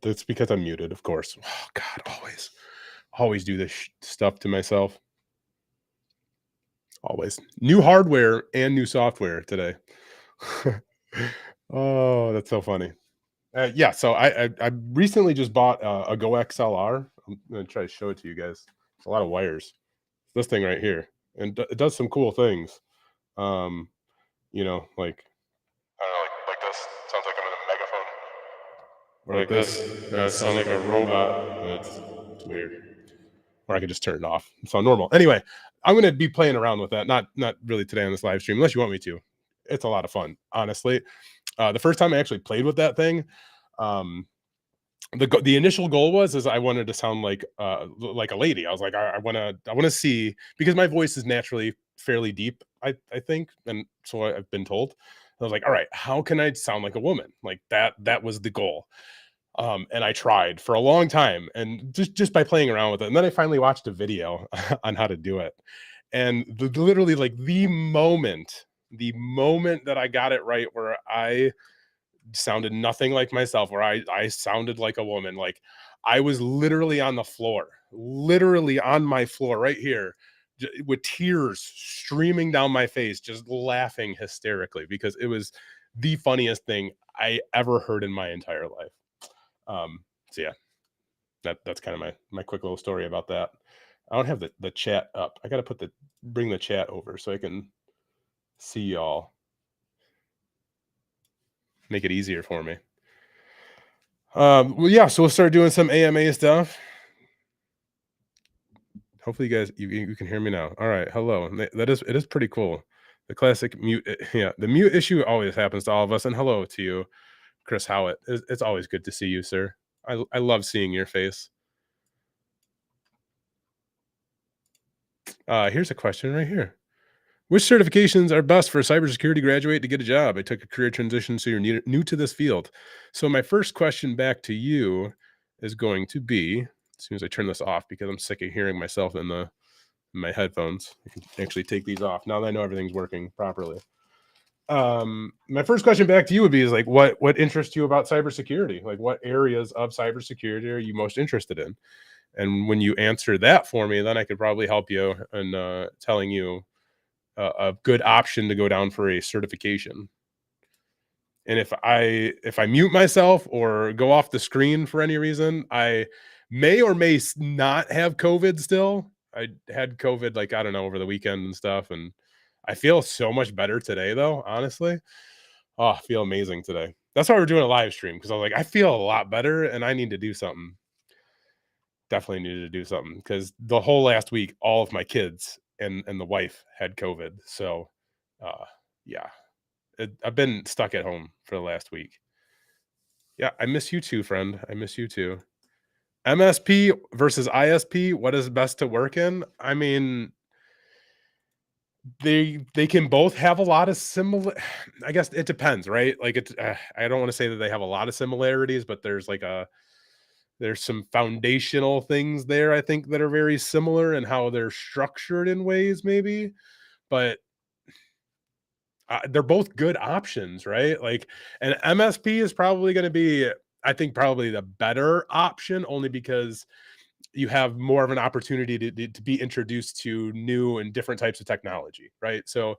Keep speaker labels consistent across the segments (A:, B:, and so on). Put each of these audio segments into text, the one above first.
A: That's because I'm muted, of course. Oh God, always do this stuff to myself. Always. New hardware and new software today. Oh, that's so funny. Yeah, so I recently just bought a Go XLR. I'm gonna try to show it to you guys. It's a lot of wires. This thing right here, and it does some cool things. Um, like I don't know, like this. Sounds like I'm in a megaphone. Or like this. Sound like a robot. It's weird. Or I could just turn it off. It's all normal. Anyway, I'm gonna be playing around with that. Not really today on this live stream, unless you want me to. It's a lot of fun, honestly. The first time I actually played with that thing, um, the initial goal is I wanted to sound like a lady. I was like, I wanna see, because my voice is naturally fairly deep, I think, and so I've been told. I was like, all right, how can I sound like a woman? Like that was the goal. And I tried for a long time, and just by playing around with it. And then I finally watched a video on how to do it. And literally like the moment that I got it right, where I sounded nothing like myself, where I sounded like a woman, like I was literally on my floor right here, with tears streaming down my face, just laughing hysterically, because it was the funniest thing I ever heard in my entire life. So yeah, that's kind of my quick little story about that. I don't have the chat up. I got to bring the chat over so I can see y'all. Make it easier for me. Well, yeah, so we'll start doing some AMA stuff. Hopefully you guys, you can hear me now. All right, hello. It is pretty cool. The classic mute, yeah, the mute issue always happens to all of us. And hello to you, Chris Howitt. It's always good to see you, sir. I love seeing your face. Here's a question right here. Which certifications are best for a cybersecurity graduate to get a job? I took a career transition, so you're new to this field. So my first question back to you is going to be, as soon as I turn this off, because I'm sick of hearing myself in my headphones. I can actually take these off now that I know everything's working properly. My first question back to you would be, is like, what interests you about cybersecurity? Like, what areas of cybersecurity are you most interested in? And when you answer that for me, then I could probably help you in telling you a good option to go down for a certification. And if I mute myself or go off the screen for any reason, I may or may not have COVID still. I had COVID, like, I don't know, over the weekend and stuff, and I feel so much better today, though, honestly. Oh, I feel amazing today. That's why we're doing a live stream, because I was like, I feel a lot better and I need to do something. Definitely needed to do something, because the whole last week, all of my kids and the wife had COVID. So, yeah, I've been stuck at home for the last week. Yeah, I miss you too, friend. I miss you too. MSP versus ISP, what is best to work in? I mean, they can both have a lot of similar. I guess it depends, right? Like, it's I don't want to say that they have a lot of similarities, but there's some foundational things there, I think, that are very similar in how they're structured in ways, maybe. But they're both good options, right? Like, an MSP is probably going to be, I think, probably the better option, only because you have more of an opportunity to be introduced to new and different types of technology, right? So,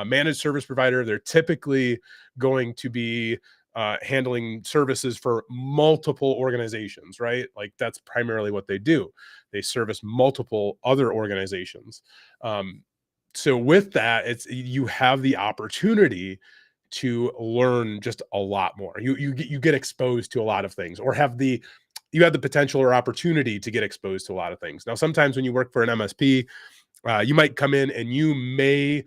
A: managed service provider, they're typically going to be handling services for multiple organizations, right? Like, that's primarily what they do. They service multiple other organizations. So with that, you have the opportunity to learn just a lot more. You get exposed to a lot of things, or you have the potential or opportunity to get exposed to a lot of things. Now, sometimes when you work for an MSP, you might come in and you may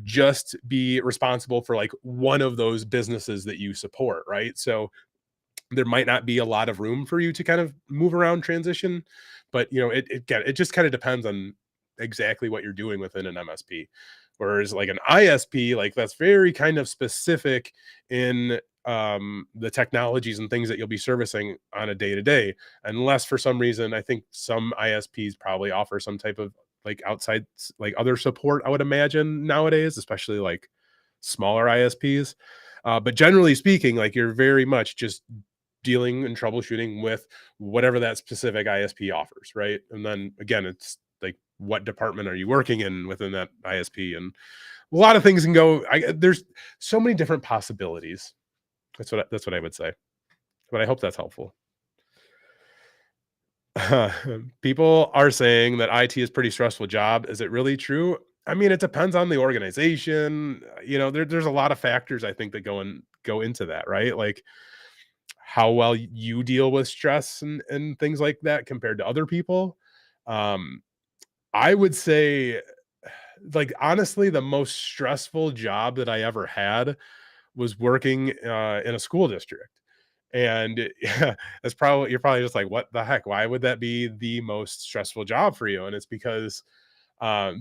A: just be responsible for like one of those businesses that you support, right? So there might not be a lot of room for you to kind of move around, transition, but it just kind of depends on exactly what you're doing within an MSP. Whereas like an ISP, like, that's very kind of specific in the technologies and things that you'll be servicing on a day to day, unless for some reason, I think some ISPs probably offer some type of like outside, like, other support, I would imagine, nowadays, especially like smaller ISPs. But generally speaking, like, you're very much just dealing and troubleshooting with whatever that specific ISP offers, right? And then again, it's like what department are you working in within that ISP, and a lot of things can go. There's so many different possibilities. That's what I would say. But I hope that's helpful. People are saying that IT is pretty stressful job. Is it really true? I mean, it depends on the organization. There's a lot of factors I think that go into that, right? Like how well you deal with stress and things like that compared to other people. Um, I would say, like honestly, the most stressful job that I ever had was working in a school district. And yeah, that's probably you're probably just like, what the heck? Why would that be the most stressful job for you? And it's because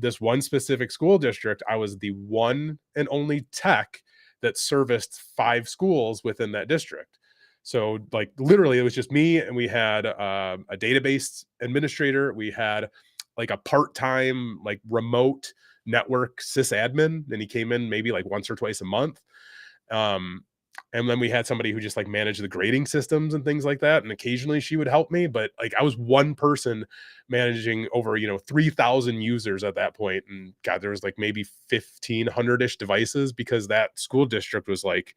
A: this one specific school district, I was the one and only tech that serviced 5 schools within that district. So, like, literally, it was just me, and we had a database administrator. We had like a part-time, like remote network sysadmin, and he came in maybe like once or twice a month. Um, and then we had somebody who just like managed the grading systems and things like that. And occasionally she would help me, but like I was one person managing over, 3,000 users at that point. And God, there was like maybe 1,500-ish devices because that school district was like,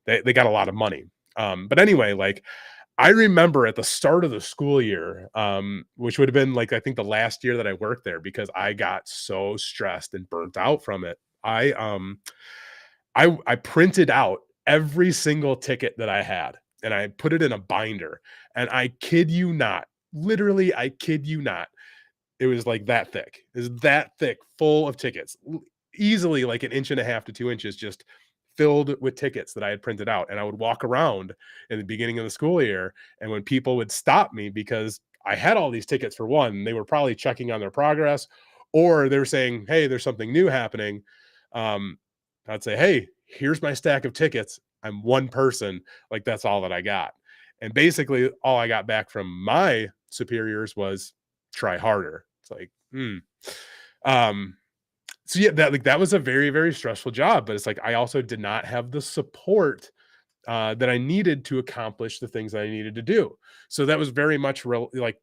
A: they got a lot of money. But anyway, like I remember at the start of the school year, which would have been like, I think the last year that I worked there because I got so stressed and burnt out from it. I printed out every single ticket that I had, and I put it in a binder, and I kid you not, literally, I kid you not, it was like that thick. It was that thick, full of tickets, easily like an inch and a half to 2 inches, just filled with tickets that I had printed out. And I would walk around in the beginning of the school year, and when people would stop me because I had all these tickets for one, they were probably checking on their progress, or they were saying, "Hey, there's something new happening." Um, I'd say, "Hey, here's my stack of tickets. I'm one person. Like that's all that I got." And basically, all I got back from my superiors was try harder. It's like, Um, so yeah, that was a very, very stressful job, but it's like I also did not have the support that I needed to accomplish the things that I needed to do. So that was very much like,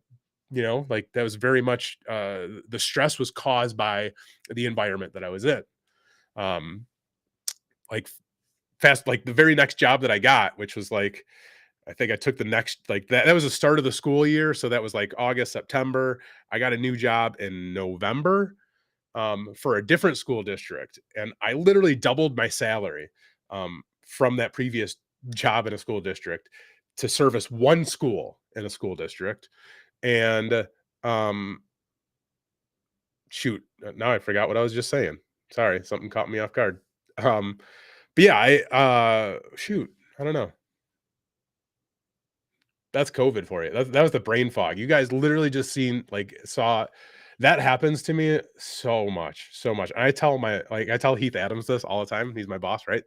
A: like that was very much the stress was caused by the environment that I was in. Um, like fast, like the very next job that I got, which was like I think I took the next like that was the start of the school year, so that was like August, September. I got a new job in November for a different school district, and I literally doubled my salary from that previous job in a school district to service one school in a school district. And um, shoot, now I forgot what I was just saying. Sorry, something caught me off guard. Um, but yeah, shoot, I don't know. That's COVID for you. That was the brain fog. You guys literally just saw that happens to me so much, so much. And I tell Heath Adams this all the time. He's my boss, right?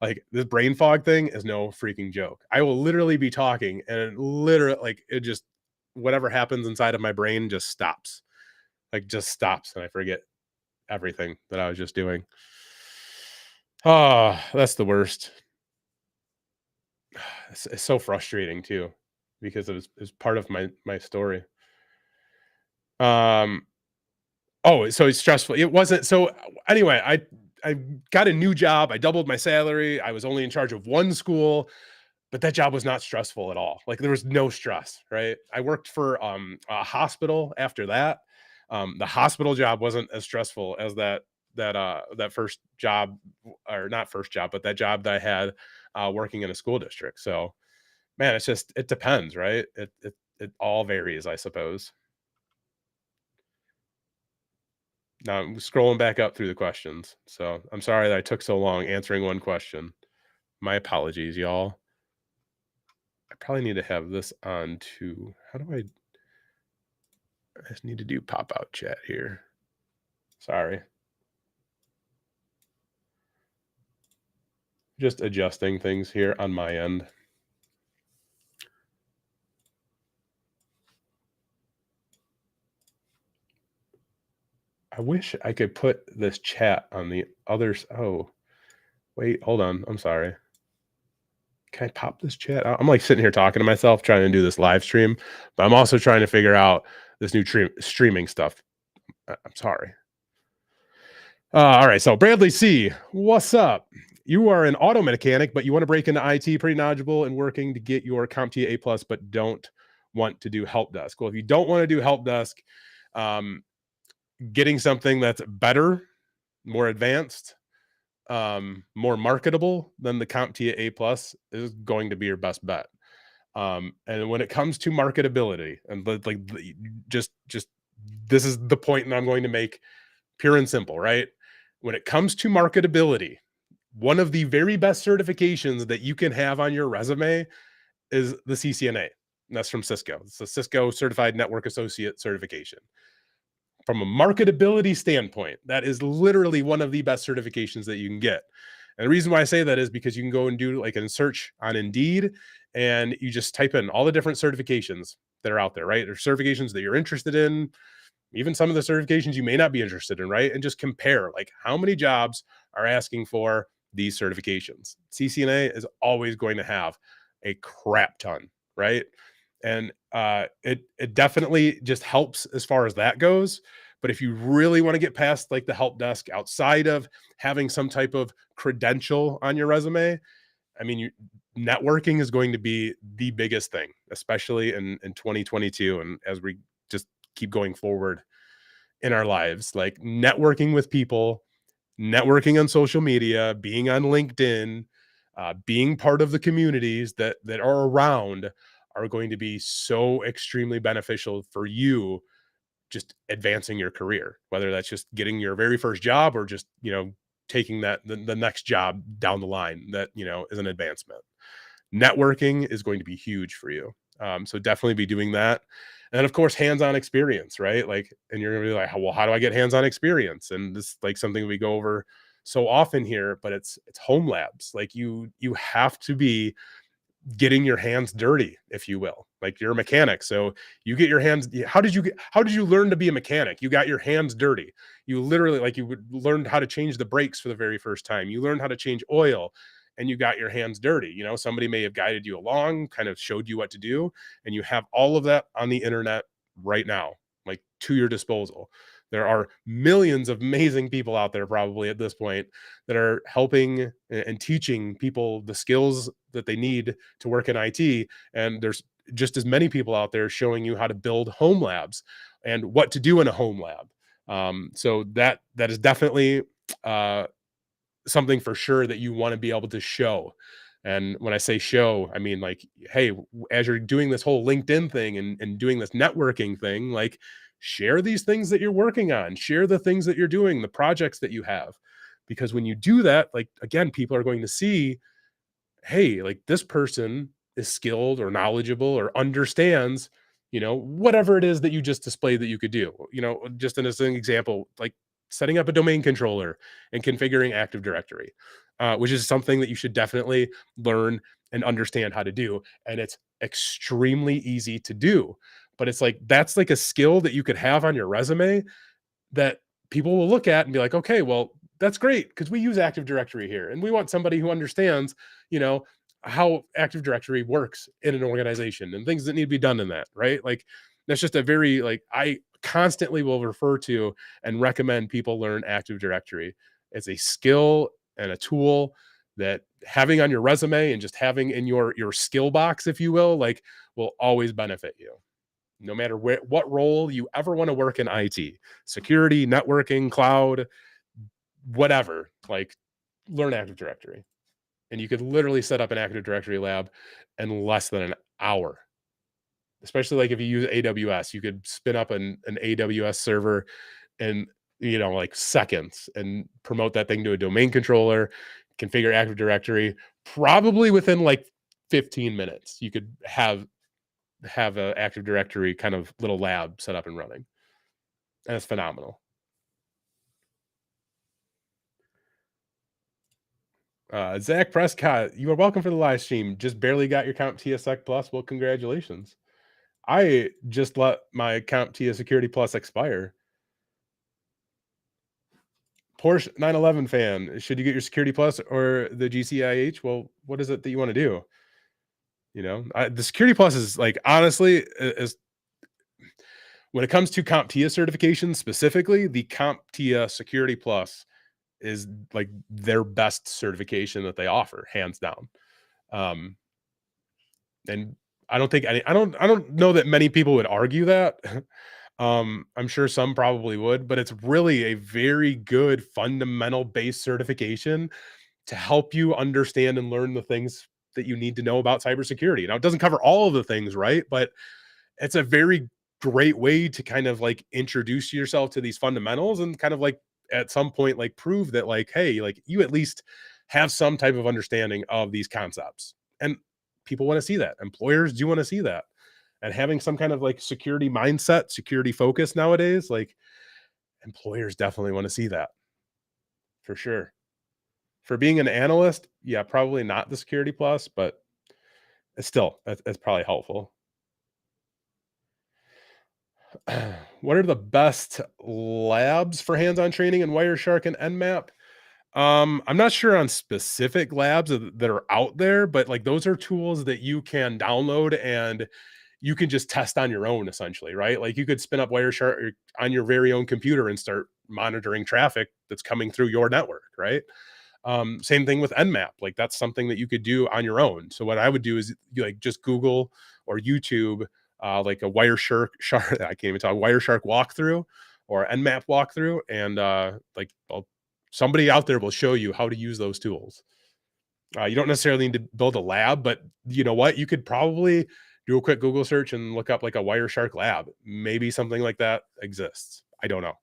A: Like this brain fog thing is no freaking joke. I will literally be talking and literally like it just whatever happens inside of my brain just stops. Like just stops and I forget everything that I was just doing. Oh, that's the worst. It's so frustrating too because it was part of my story. Um, oh, so it's stressful. It wasn't so anyway, I got a new job. I doubled my salary. I was only in charge of one school, but that job was not stressful at all. Like there was no stress, right? I worked for a hospital after that. The hospital job wasn't as stressful as that first job or not first job, but that job that I had working in a school district. So man, it depends, right? It all varies, I suppose. Now I'm scrolling back up through the questions. So I'm sorry that I took so long answering one question. My apologies, y'all. I probably need to have this on to how do I just need to do pop out chat here. Sorry. Just adjusting things here on my end. I wish I could put this chat on the others. Oh, wait, hold on. I'm sorry. Can I pop this chat out? I'm like sitting here talking to myself, trying to do this live stream, but I'm also trying to figure out this new streaming stuff. I'm sorry. All right. So Bradley C, what's up? You are an auto mechanic, but you want to break into IT, pretty knowledgeable and working to get your CompTIA A plus, but don't want to do help desk. Well, if you don't want to do help desk, um, getting something that's better, more advanced, more marketable than the CompTIA A plus is going to be your best bet. And when it comes to marketability, and just this is the point that I'm going to make, pure and simple, right? When it comes to marketability, one of the very best certifications that you can have on your resume is the CCNA. And that's from Cisco. It's a Cisco Certified Network Associate certification. From a marketability standpoint, that is literally one of the best certifications that you can get. And the reason why I say that is because you can go and do like a search on Indeed and you just type in all the different certifications that are out there, right? There's certifications that you're interested in, even some of the certifications you may not be interested in, right? And just compare like how many jobs are asking for these certifications. CCNA is always going to have a crap ton, right? And it definitely just helps as far as that goes. But if you really want to get past like the help desk outside of having some type of credential on your resume, I mean, networking is going to be the biggest thing, especially in 2022. And as we just keep going forward in our lives, like networking with people, networking on social media, being on LinkedIn, being part of the communities that are around are going to be so extremely beneficial for you just advancing your career, whether that's just getting your very first job or just, taking that the next job down the line that, is an advancement. Networking is going to be huge for you. So definitely be doing that. And then of course, hands-on experience, right? Like, and you're gonna be like, well, how do I get hands-on experience? And this is like something we go over so often here, but it's home labs. Like you have to be getting your hands dirty, if you will. Like you're a mechanic, so you get your hands. How did you learn to be a mechanic? You got your hands dirty. You literally like you would learned how to change the brakes for the very first time. You learned how to change oil, and you got your hands dirty. Somebody may have guided you along, kind of showed you what to do, and you have all of that on the internet right now, like to your disposal. There are millions of amazing people out there probably at this point that are helping and teaching people the skills that they need to work in IT. And there's just as many people out there showing you how to build home labs and what to do in a home lab. So that is definitely uh, something for sure that you want to be able to show. And when I say show, I mean like, hey, as you're doing this whole LinkedIn thing and doing this networking thing, like share these things that you're working on, share the things that you're doing, the projects that you have. Because when you do that, like again, people are going to see, hey, like this person is skilled or knowledgeable or understands, whatever it is that you just displayed that you could do. Just as an example, like setting up a domain controller and configuring Active Directory, which is something that you should definitely learn and understand how to do. And it's extremely easy to do. But it's like that's like a skill that you could have on your resume that people will look at and be like, okay, well, that's great because we use Active Directory here, and we want somebody who understands, you know, how Active Directory works in an organization and things that need to be done in that, right? Like that's just a very like I constantly will refer to and recommend people learn Active Directory. It's a skill and a tool that having on your resume and just having in your skill box, if you will, like will always benefit you no matter what role you ever want to work in IT, security, networking, cloud, whatever, like learn Active Directory. And you could literally set up an Active Directory lab in less than an hour. Especially like if you use AWS, you could spin up an AWS server in like seconds and promote that thing to a domain controller, configure Active Directory. Probably within like 15 minutes, you could have a Active Directory kind of little lab set up and running. And it's phenomenal. Zach Prescott, you are welcome for the live stream. Just barely got your CompTIA Sec Plus. Well, congratulations. I just let my CompTIA Security Plus expire. Porsche 911 fan, should you get your Security Plus or the GCIH? Well, what is it that you want to do? The Security Plus is like honestly is when it comes to CompTIA certification specifically, the CompTIA Security Plus is like their best certification that they offer, hands down. Um, and I don't know that many people would argue that. I'm sure some probably would, but it's really a very good fundamental based certification to help you understand and learn the things that you need to know about cybersecurity. Now, it doesn't cover all of the things, right? But it's a very great way to kind of like introduce yourself to these fundamentals and kind of like at some point like prove that like hey like you at least have some type of understanding of these concepts, and people want to see that, employers do want to see that, and having some kind of like security mindset, security focus nowadays, like employers definitely want to see that for sure. For being an analyst, yeah, probably not the Security Plus, but it's still that's probably helpful. What are the best labs for hands-on training in Wireshark and Nmap? I'm not sure on specific labs that are out there, but like those are tools that you can download and you can just test on your own essentially, right? Like you could spin up Wireshark on your very own computer and start monitoring traffic that's coming through your network, right? Same thing with Nmap. Like that's something that you could do on your own. So what I would do is you like just Google or YouTube like a Wireshark I can't even talk Wireshark walkthrough or Nmap walkthrough, and somebody out there will show you how to use those tools. You don't necessarily need to build a lab, but you know what? You could probably do a quick Google search and look up like a Wireshark lab. Maybe something like that exists. I don't know.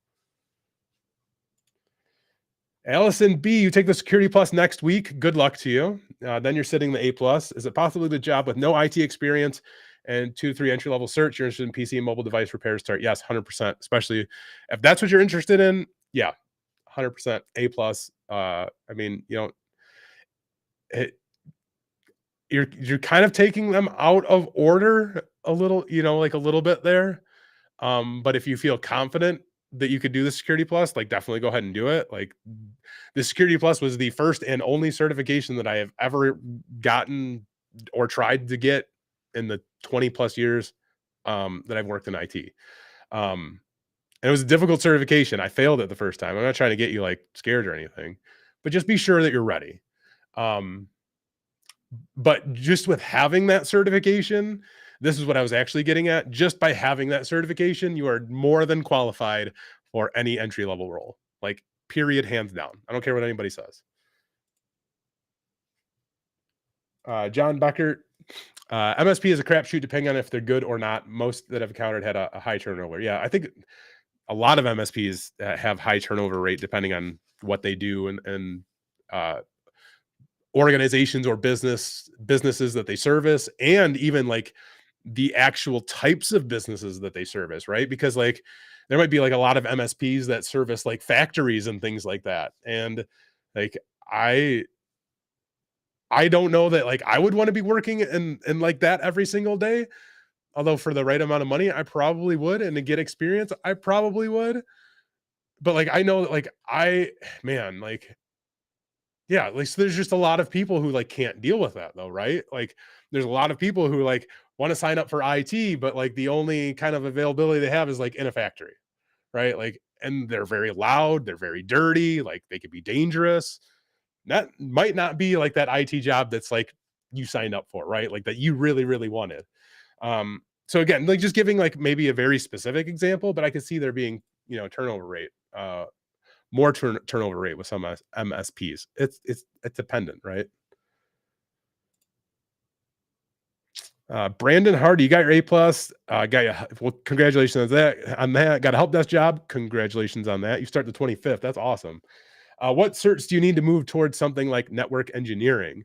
A: Allison B, you take the Security Plus next week. Good luck to you. Then you're sitting the A plus. Is it possibly the job with no IT experience and 2 to 3 entry level search? You're interested in PC and mobile device repair start? Yes, 100%. Especially if that's what you're interested in. Yeah, 100% A plus. I mean, it, you're kind of taking them out of order a little, like a little bit there. But if you feel confident that you could do the Security Plus, like definitely go ahead and do it. Like the Security Plus was the first and only certification that I have ever gotten or tried to get in the 20 plus years that I've worked in IT. And it was a difficult certification. I failed it the first time. I'm not trying to get you like scared or anything, but just be sure that you're ready. Um, but just with having that certification, this is what I was actually getting at. Just by having that certification, you are more than qualified for any entry level role. Like, period, hands down. I don't care what anybody says. John Beckert, MSP is a crapshoot depending on if they're good or not. Most that I've encountered had a high turnover. Yeah, I think a lot of MSPs have high turnover rate depending on what they do and organizations or businesses that they service, and even like the actual types of businesses that they service, right? Because like there might be like a lot of MSPs that service like factories and things like that, and like I don't know that like I would want to be working in like that every single day. Although for the right amount of money, I probably would, and to get experience, I probably would. But like I know that like man, like yeah, at least there's just a lot of people who like can't deal with that though, right? Like there's a lot of people who like want to sign up for IT, but like the only kind of availability they have is like in a factory, right? Like, and they're very loud, they're very dirty, like they could be dangerous. That might not be like that IT job that's like you signed up for, right? Like that you really, really wanted. So again, like just giving like maybe a very specific example, but I could see there being, turnover rate, more turnover rate with some MSPs. It's dependent, right? Brandon Hardy, you got your A plus. Got you. Well, congratulations on that. Got a help desk job. Congratulations on that. You start the 25th. That's awesome. What certs do you need to move towards something like network engineering?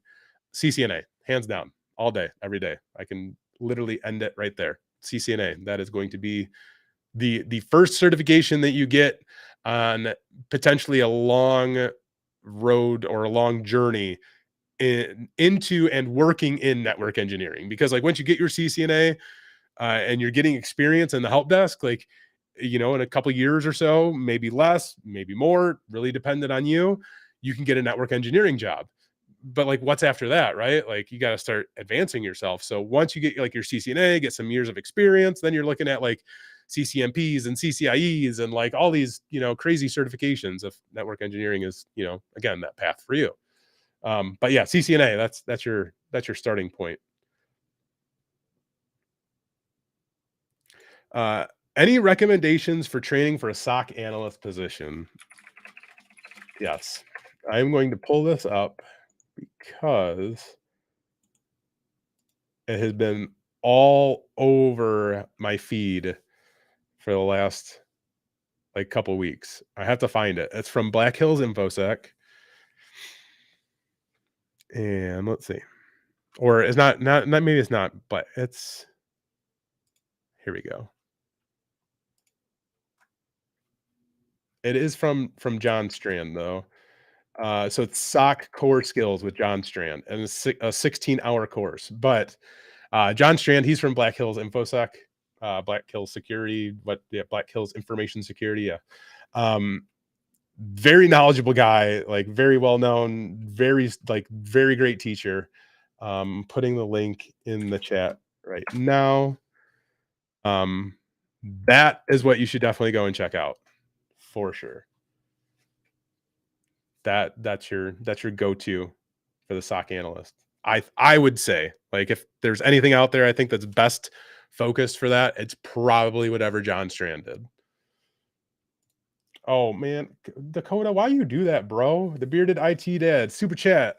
A: CCNA, hands down, all day, every day. I can literally end it right there. CCNA. That is going to be the first certification that you get on potentially a long road or a long journey into and working in network engineering. Because like once you get your CCNA and you're getting experience in the help desk, like in a couple years or so, maybe less, maybe more, really dependent on you, you can get a network engineering job. But like, what's after that, right? Like, you got to start advancing yourself. So once you get like your CCNA, get some years of experience, then you're looking at like CCMPs and CCIEs and like all these, crazy certifications if network engineering is, again, that path for you. But yeah, CCNA, that's your starting point. Uh, any recommendations for training for a SOC analyst position? Yes. I'm going to pull this up because it has been all over my feed for the last like couple weeks. I have to find it. It's from Black Hills InfoSec. And let's see. Or it's not maybe it's not, but it's here we go. It is from John Strand though. So it's SOC core skills with John Strand, and it's a 16-hour course. But John Strand, he's from Black Hills InfoSec, Black Hills Security, Black Hills Information Security. Yeah. Um, very knowledgeable guy, like very well known, very great teacher. Putting the link in the chat right now. Um, that is what you should definitely go and check out for sure. That's your go-to for the SOC analyst. I would say, like, if there's anything out there, I think that's best focused for that, it's probably whatever John Strand did. Oh man, Dakota, why you do that, bro? The bearded IT dad, super chat.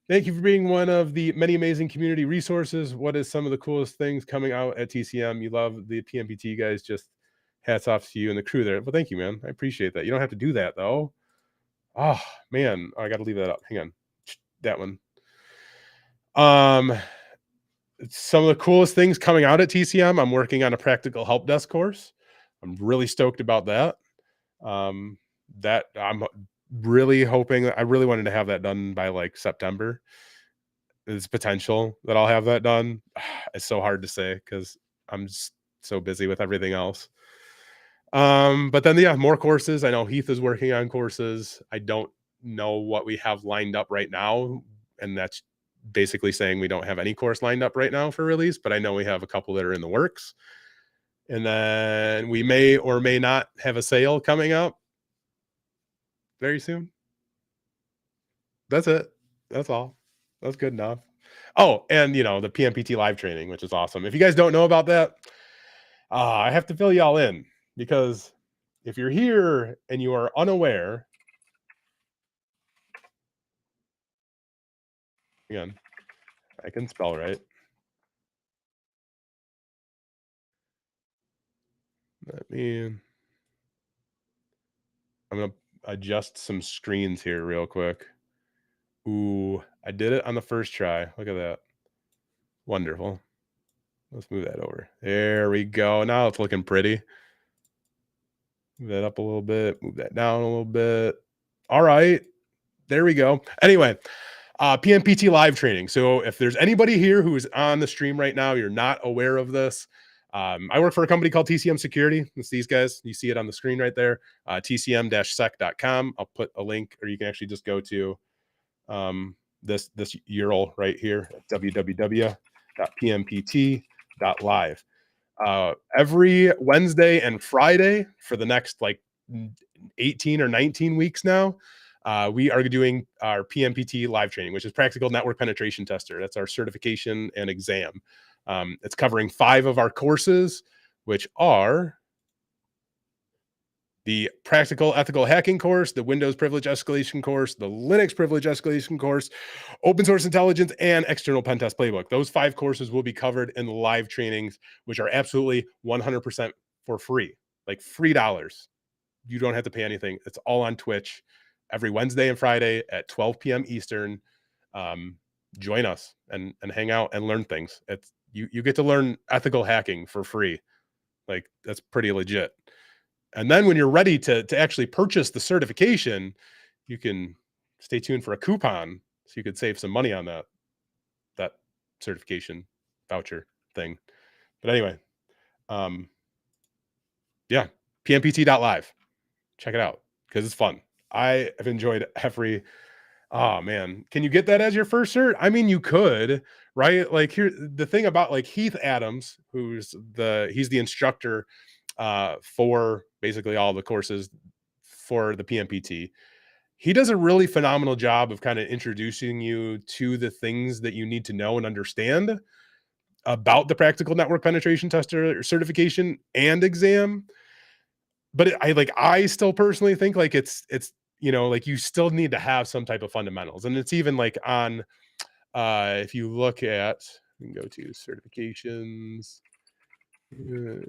A: Thank you for being one of the many amazing community resources. What is some of the coolest things coming out at TCM? You love the PMPT guys. Just hats off to you and the crew there. Well, thank you, man. I appreciate that. You don't have to do that though. Oh man, I got to leave that up. Hang on, that one. Um, some of the coolest things coming out at TCM. I'm working on a practical help desk course. I'm really stoked about that. Um, that I'm really hoping. I really wanted to have that done by like September. There's potential that I'll have that done. It's so hard to say because I'm just so busy with everything else. But then yeah, more courses. I know Heath is working on courses. I don't know what we have lined up right now, and that's basically saying we don't have any course lined up right now for release, but I know we have a couple that are in the works. And then we may or may not have a sale coming up very soon. That's it. That's all. That's good enough. Oh, and the PMPT live training, which is awesome. If you guys don't know about that, I have to fill y'all in because if you're here and you are unaware, again, I can spell right. I'm gonna adjust some screens here real quick. Ooh, I did it on the first try. Look at that. Wonderful. Let's move that over. There we go. Now it's looking pretty. Move that up a little bit. Move that down a little bit. All right. There we go. Anyway, PMPT live training. So if there's anybody here who is on the stream right now, you're not aware of this. I work for a company called TCM Security. It's these guys. You see it on the screen right there. TCM-sec.com. I'll put a link, or you can actually just go to this URL right here, www.pmpt.live. Every Wednesday and Friday for the next like 18 or 19 weeks now, we are doing our PMPT live training, which is Practical Network Penetration Tester. That's our certification and exam. It's covering 5 of our courses, which are the Practical Ethical Hacking course, the Windows Privilege Escalation course, the Linux Privilege Escalation course, Open Source Intelligence, and External Pen Test Playbook. Those 5 courses will be covered in the live trainings, which are absolutely 100% for free, like $3. You don't have to pay anything. It's all on Twitch every Wednesday and Friday at 12 p.m. Eastern. Join us and hang out and learn things. It's you get to learn ethical hacking for free. Like, that's pretty legit. And then when you're ready to actually purchase the certification, you can stay tuned for a coupon so you could save some money on that certification voucher thing. But anyway, Yeah, PMPT.live. Check it out because it's fun. I have enjoyed every. Oh man, can you get that as your first cert? I mean, you could, right? Like here, the thing about like Heath Adams, he's the instructor for basically all the courses for the PMPT. He does a really phenomenal job of kind of introducing you to the things that you need to know and understand about the practical network penetration tester certification and exam. But I still personally think like like you still need to have some type of fundamentals. And it's even like on if you look at we can go to certifications. uh,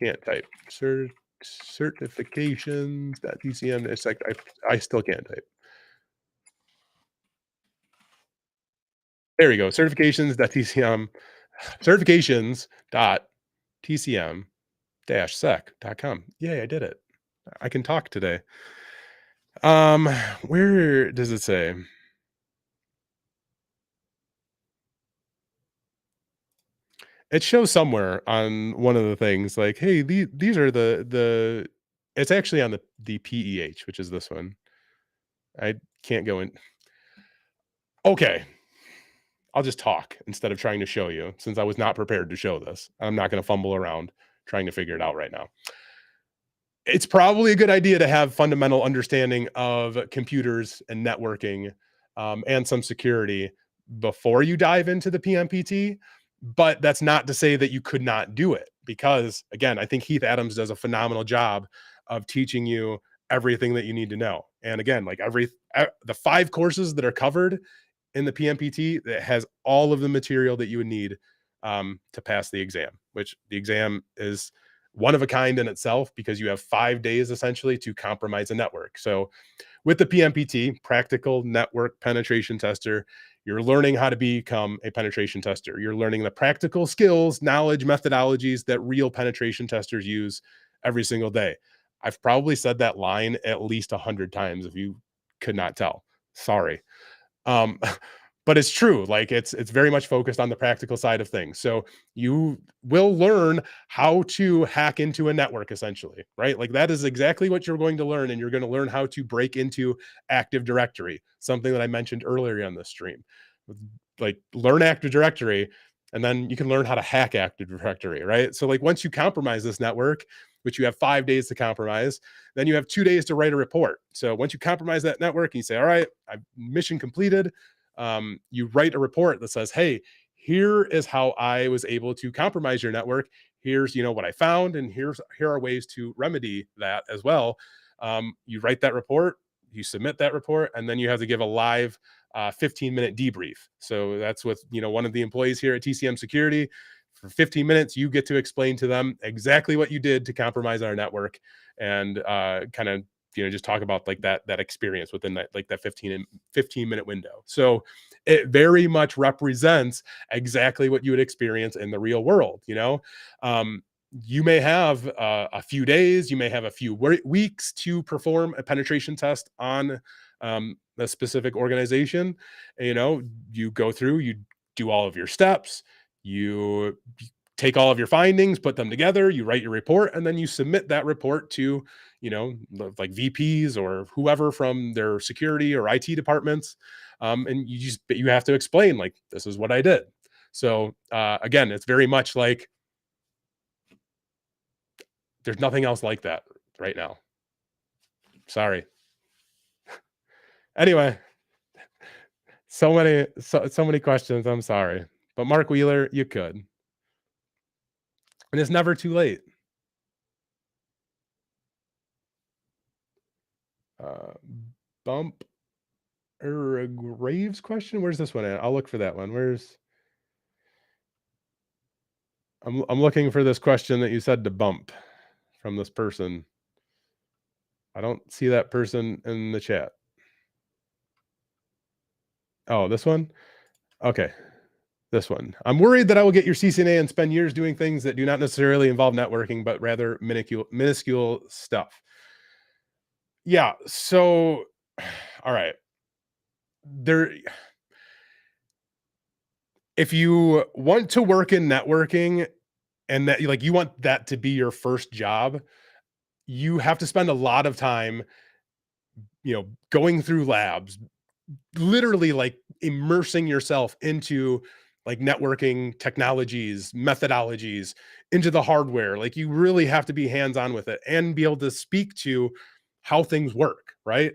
A: can't type certifications.tcm. It's like I still can't type. There we go. Certifications.tcm certifications.tcm-sec.com. Yay, I did it. I can talk today. Um, where does it say? It shows somewhere on one of the things like, hey, these are the it's actually on the PEH, which is this one. I can't go in. Okay, I'll just talk instead of trying to show you since I was not prepared to show this. I'm not going to fumble around trying to figure it out right now. It's probably a good idea to have fundamental understanding of computers and networking and some security before you dive into the PMPT. But that's not to say that you could not do it because, again, I think Heath Adams does a phenomenal job of teaching you everything that you need to know. And again, like the 5 courses that are covered in the PMPT that has all of the material that you would need to pass the exam, which the exam is one of a kind in itself because you have 5 days essentially to compromise a network. So with the PMPT, practical network penetration tester, you're learning how to become a penetration tester. You're learning the practical skills, knowledge, methodologies that real penetration testers use every single day. I've probably said that line at least 100 times if you could not tell. Sorry. Um, but it's true. Like it's very much focused on the practical side of things. So you will learn how to hack into a network essentially, right? Like that is exactly what you're going to learn, and you're going to learn how to break into Active Directory, something that I mentioned earlier on the stream. Like learn Active Directory, and then you can learn how to hack Active Directory, right? So like once you compromise this network, which you have 5 days to compromise, then you have 2 days to write a report. So once you compromise that network, and you say, all right, I've mission completed. You write a report that says, hey, here is how I was able to compromise your network. Here's what I found, and here are ways to remedy that as well. You write that report, you submit that report, and then you have to give a live 15-minute debrief. So that's with one of the employees here at TCM Security. For 15 minutes, you get to explain to them exactly what you did to compromise our network, and kind of just talk about like that experience within that like that 15-minute window. So it very much represents exactly what you would experience in the real world. um, you may have a few days, you may have a few weeks to perform a penetration test on a specific organization. You go through, you do all of your steps, you take all of your findings, put them together, you write your report, and then you submit that report to, like VPs or whoever from their security or IT departments. And you have to explain like, this is what I did. So again, it's very much like there's nothing else like that right now. Sorry. Anyway, so many questions. I'm sorry. But Mark Wheeler, you could. And it's never too late. Uh, Bump Graves question. Where's this one at? I'll look for that one. I'm looking for this question that you said to bump from this person. I don't see that person in the chat. Oh, this one? Okay. This one. I'm worried that I will get your CCNA and spend years doing things that do not necessarily involve networking, but rather minuscule stuff. Yeah. So, all right. There, if you want to work in networking, and that like you want that to be your first job, you have to spend a lot of time, going through labs, literally like immersing yourself into like networking technologies, methodologies, into the hardware. Like you really have to be hands on with it and be able to speak to how things work, right?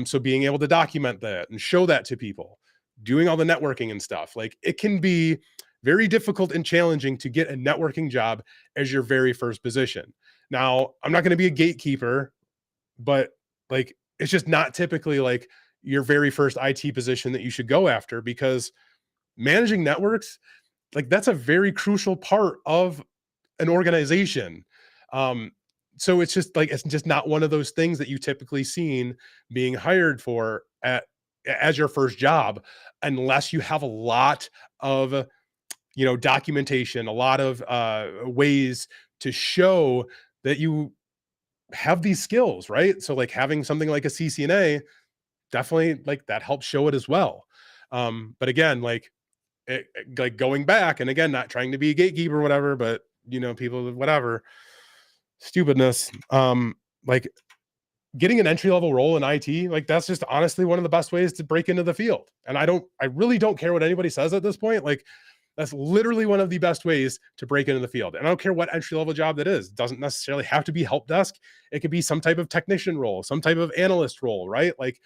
A: So being able to document that and show that to people, doing all the networking and stuff, like it can be very difficult and challenging to get a networking job as your very first position. Now, I'm not going to be a gatekeeper, but like it's just not typically like your very first IT position that you should go after, because managing networks, like that's a very crucial part of an organization. Um, so it's just like it's just not one of those things that you typically seen being hired for as your first job, unless you have a lot of documentation, a lot of ways to show that you have these skills, right? So like having something like a CCNA definitely like that helps show it as well. But again, like going back and again, not trying to be a gatekeeper or whatever, but people whatever stupidness. Like getting an entry level role in IT, like that's just honestly one of the best ways to break into the field. And I really don't care what anybody says at this point. Like that's literally one of the best ways to break into the field. And I don't care what entry level job that is. It doesn't necessarily have to be help desk. It could be some type of technician role, some type of analyst role, right? Like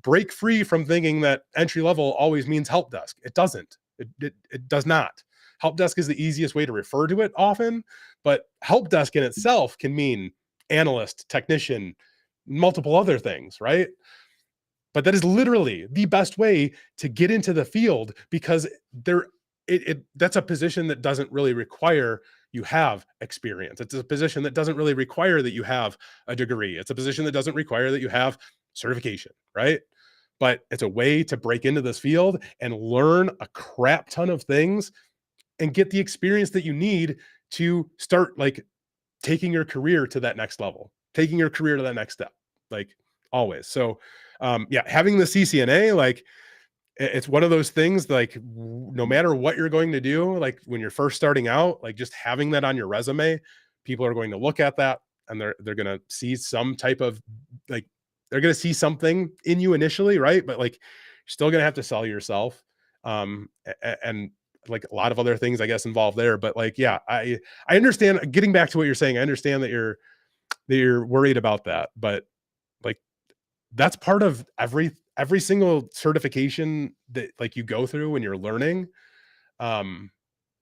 A: break free from thinking that entry level always means help desk. It doesn't. It does not. Help desk is the easiest way to refer to it often, but help desk in itself can mean analyst, technician, multiple other things, right? But that is literally the best way to get into the field, because that's a position that doesn't really require you have experience. It's a position that doesn't really require that you have a degree. It's a position that doesn't require that you have certification, right? But it's a way to break into this field and learn a crap ton of things and get the experience that you need to start like taking your career to that next level, taking your career to that next step, like always. So, yeah, having the CCNA, like it's one of those things, like no matter what you're going to do, like when you're first starting out, like just having that on your resume, people are going to look at that and they're going to see some type of like, they're going to see something in you initially, right? But like, you're still going to have to sell yourself. And like a lot of other things, I guess, involved there. But like, yeah, I understand. Getting back to what you're saying, I understand that you're worried about that, but like that's part of every single certification that like you go through when you're learning. Um,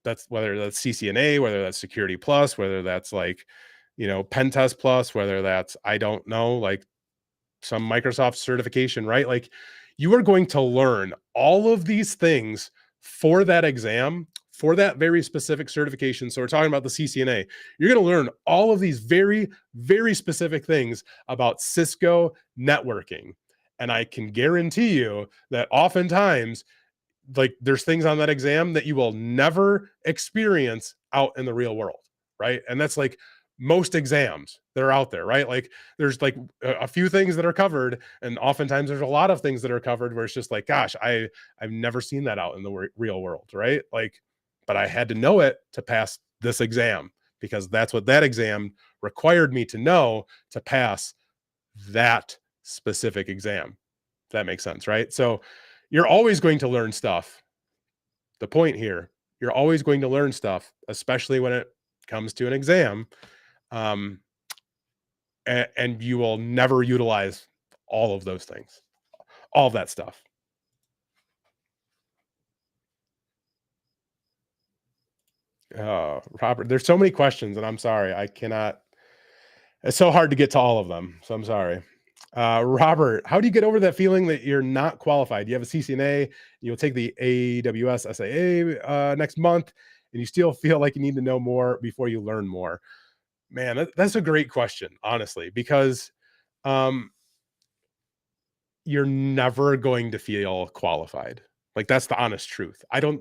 A: that's whether that's CCNA, whether that's Security Plus, whether that's like Pen Test Plus, whether that's I don't know, like some Microsoft certification, right? Like you are going to learn all of these things for that exam, for that very specific certification. So we're talking about the CCNA. You're going to learn all of these very, very specific things about Cisco networking. And I can guarantee you that oftentimes, like there's things on that exam that you will never experience out in the real world, right? And that's like most exams that are out there, right? Like there's like a few things that are covered, and oftentimes there's a lot of things that are covered where it's just like, gosh, I've never seen that out in the real world, right? Like, but I had to know it to pass this exam, because that's what that exam required me to know to pass that specific exam. If that makes sense, right? So you're always going to learn stuff. The point here, you're always going to learn stuff, especially when it comes to an exam. Um, and you will never utilize all of those things, all of that stuff. Robert, there's so many questions, and I'm sorry, I cannot. It's so hard to get to all of them, so I'm sorry. Robert, how do you get over that feeling that you're not qualified? You have a CCNA, you'll take the AWS SAA next month, and you still feel like you need to know more before you learn more. Man, that's a great question, honestly, because um, you're never going to feel qualified. Like that's the honest truth. I don't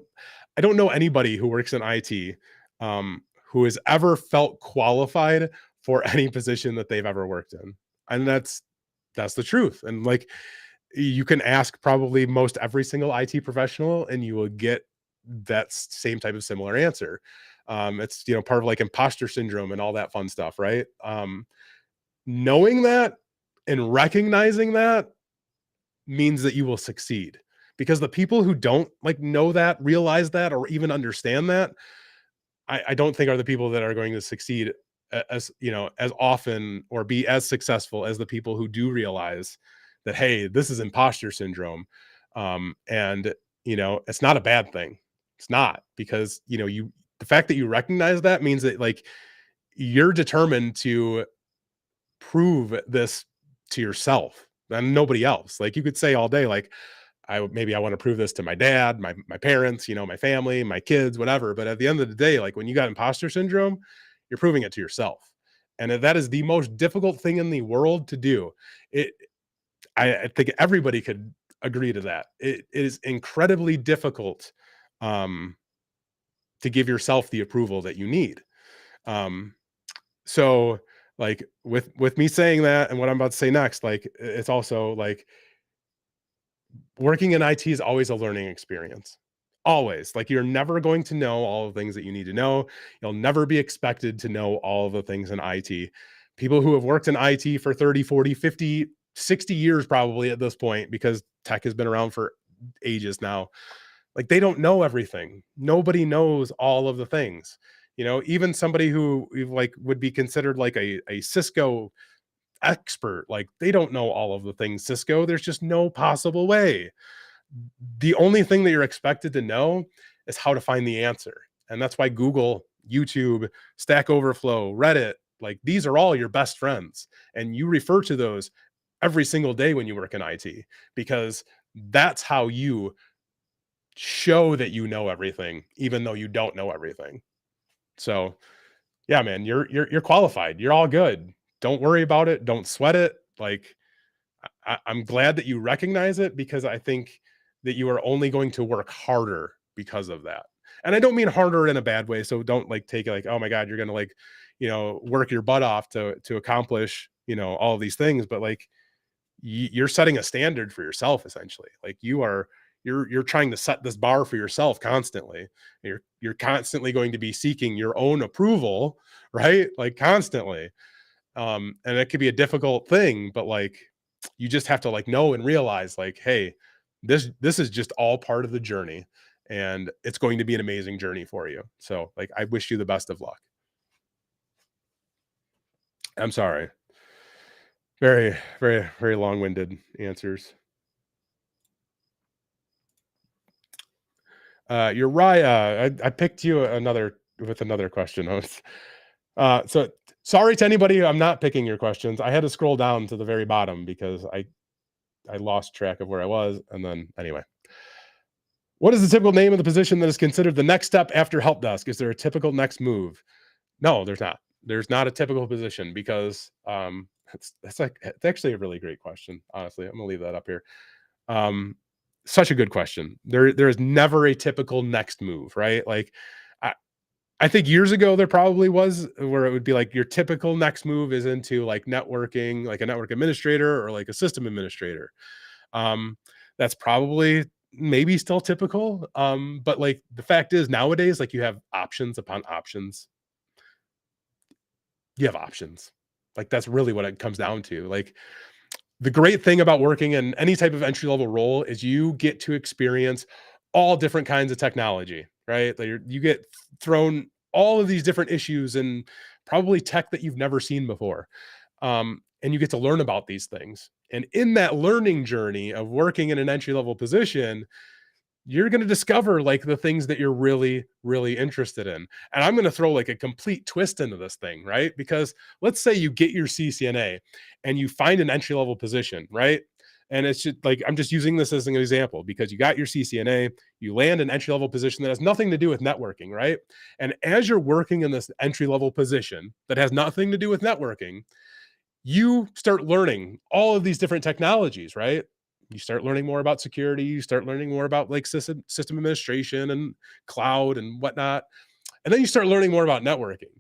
A: know anybody who works in IT who has ever felt qualified for any position that they've ever worked in. And that's the truth. And like you can ask probably most every single IT professional and you will get that same type of similar answer. It's, part of like imposter syndrome and all that fun stuff, right? Knowing that and recognizing that means that you will succeed, because the people who don't like know that, realize that, or even understand that, I don't think are the people that are going to succeed as as often or be as successful as the people who do realize that, hey, this is imposter syndrome. And it's not a bad thing. It's not, because the fact that you recognize that means that, like, you're determined to prove this to yourself and nobody else. Like, you could say all day, like, maybe I want to prove this to my dad, my parents, my family, my kids, whatever. But at the end of the day, like, when you got imposter syndrome, you're proving it to yourself. And that is the most difficult thing in the world to do. It I think everybody could agree to that. It is incredibly difficult, um, to give yourself the approval that you need. Um, so, like, with me saying that and what I'm about to say next, like, it's also like, working in IT is always a learning experience. Always. Like, you're never going to know all the things that you need to know. You'll never be expected to know all of the things in IT. People who have worked in IT for 30, 40, 50, 60 years probably at this point, because tech has been around for ages now. Like, they don't know everything. Nobody knows all of the things. Even somebody who like would be considered like a Cisco expert, like, they don't know all of the things Cisco. There's just no possible way. The only thing that you're expected to know is how to find the answer. And that's why Google, YouTube, Stack Overflow, Reddit, like, these are all your best friends. And you refer to those every single day when you work in IT, because that's how you show that you know everything, even though you don't know everything. So, yeah, man, you're qualified. You're all good. Don't worry about it. Don't sweat it. Like, I'm glad that you recognize it, because I think that you are only going to work harder because of that. And I don't mean harder in a bad way. So don't, like, take it like, oh my God, you're gonna, like, work your butt off to accomplish, all of these things. But, like, you're setting a standard for yourself, essentially. Like, you're trying to set this bar for yourself constantly. You're constantly going to be seeking your own approval, right? Like, constantly. And it could be a difficult thing, but, like, you just have to, like, know and realize, like, hey, this is just all part of the journey, and it's going to be an amazing journey for you. So, like, I wish you the best of luck. I'm sorry. Very, very, very long-winded answers. Uriah, I picked you another question. So sorry to anybody, I'm not picking your questions. I had to scroll down to the very bottom because I lost track of where I was. And then, anyway, what is the typical name of the position that is considered the next step after help desk? Is there a typical next move? No, there's not. There's not a typical position, because it's actually a really great question. Honestly, I'm gonna leave that up here. Um, Such a good question. There is never a typical next move, right? Like, I I think years ago there probably was, where it would be like your typical next move is into, like, networking, like a network administrator or like a system administrator. Um, that's probably maybe still typical. But, like, the fact is, nowadays, like, you have options upon options. You have options. Like, that's really what it comes down to. Like, the great thing about working in any type of entry level role is you get to experience all different kinds of technology, right? Like, you get thrown all of these different issues and probably tech that you've never seen before. And you get to learn about these things. And in that learning journey of working in an entry level position, you're going to discover, like, the things that you're really, really interested in. And I'm going to throw, like, a complete twist into this thing, right? Because let's say you get your CCNA and you find an entry level position, right? And it's just like, I'm just using this as an example, because you got your CCNA, you land an entry level position that has nothing to do with networking, right? And as you're working in this entry level position that has nothing to do with networking, you start learning all of these different technologies, right? You start learning more about security, you start learning more about, like, system administration and cloud and whatnot. And then you start learning more about networking.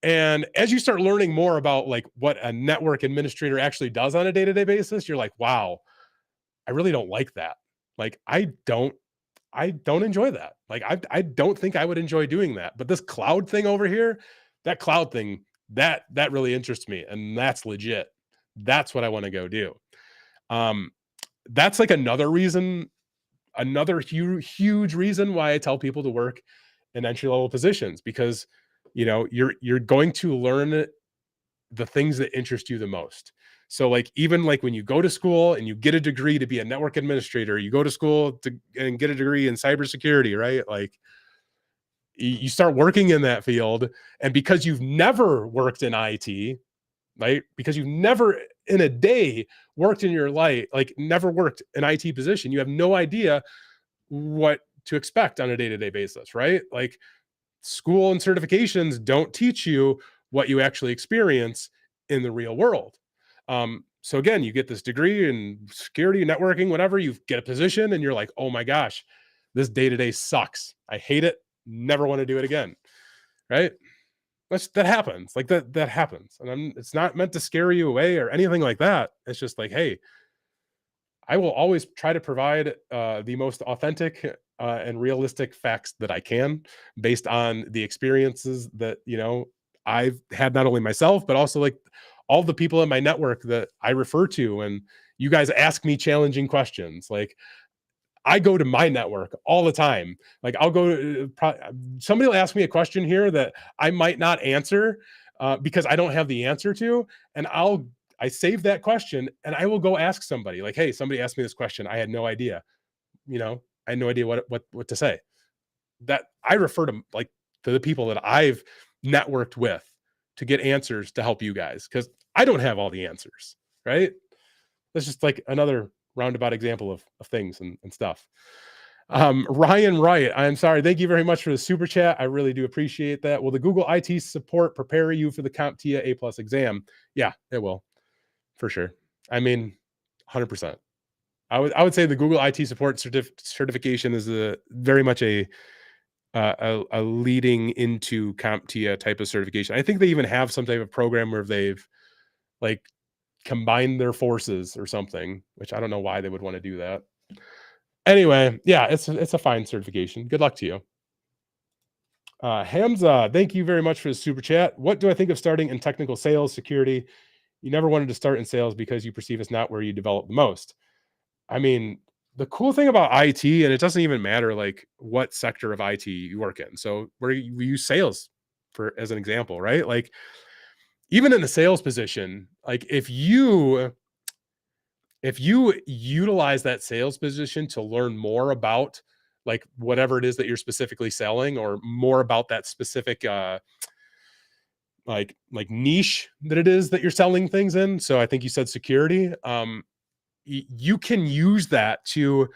A: And as you start learning more about, like, what a network administrator actually does on a day-to-day basis, you're like, wow, I really don't like that. Like, I don't I don't enjoy that. Like, I don't think I would enjoy doing that. But this cloud thing over here, that cloud thing, that really interests me, and that's legit. That's what I want to go do. Um, that's like another reason, another huge reason why I tell people to work in entry level positions, because you're going to learn the things that interest you the most. So like, even like when you go to school and you get a degree to be a network administrator, you go to school to and get a degree in cybersecurity, right? Like, you start working in that field, and because you've never worked in IT, right? Because you've never in a day worked in your life, like never worked an IT position, you have no idea what to expect on a day-to-day basis, right? Like, school and certifications don't teach you what you actually experience in the real world. So again, you get this degree in security, networking, whatever, you get a position and you're like, oh my gosh, this day to day sucks. I hate it. Never want to do it again. Right. That happens. Like that happens. And it's not meant to scare you away or anything like that. It's just like, hey, I will always try to provide the most authentic and realistic facts that I can, based on the experiences that I've had, not only myself but also like all the people in my network that I refer to. And you guys ask me challenging questions. Like, I go to my network all the time. Like, I'll go to somebody will ask me a question here that I might not answer because I don't have the answer to, and I save that question and I will go ask somebody. Like, hey, somebody asked me this question. I had no idea. I had no idea what to say. That I refer to, like, to the people that I've networked with to get answers to help you guys, because I don't have all the answers. Right? That's just like another roundabout example of things and stuff. Ryan Wright, I'm sorry. Thank you very much for the super chat. I really do appreciate that. Will the Google IT support prepare you for the CompTIA A+ exam? Yeah, it will, for sure. I mean, 100%. I would say the Google IT support certification is very much a leading into CompTIA type of certification. I think they even have some type of program where they've like combined their forces or something, which I don't know why they would want to do that. Anyway, yeah, it's a fine certification. Good luck to you. Hamza, thank you very much for the super chat. What do I think of starting in technical sales, security? You never wanted to start in sales because you perceive it's not where you develop the most. I mean, the cool thing about IT, and it doesn't even matter like what sector of IT you work in. So where we use sales for as an example, right? Like, even in a sales position, like if you utilize that sales position to learn more about like whatever it is that you're specifically selling, or more about that specific like niche that it is that you're selling things in. So I think you said security. You can use that to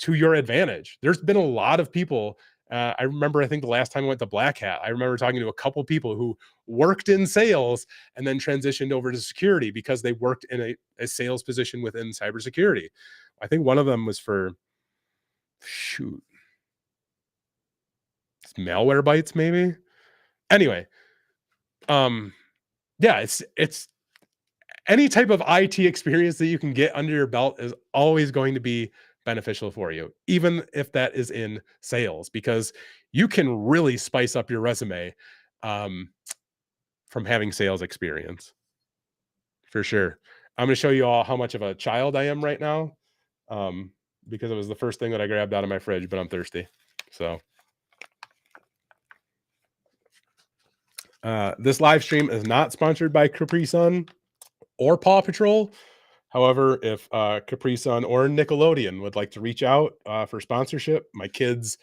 A: your advantage. There's been a lot of people. I remember, I think the last time I went to Black Hat, I remember talking to a couple people who worked in sales and then transitioned over to security because they worked in a sales position within cybersecurity. I think one of them was for shoot, malware bites, maybe. Anyway, yeah, it's any type of IT experience that you can get under your belt is always going to be beneficial for you, even if that is in sales, because you can really spice up your resume um, from having sales experience, for sure. I'm going to show you all how much of a child I am right now, um, because it was the first thing that I grabbed out of my fridge, but I'm thirsty. So this live stream is not sponsored by Capri Sun or Paw Patrol. However, if Capri Sun or Nickelodeon would like to reach out for sponsorship, my kids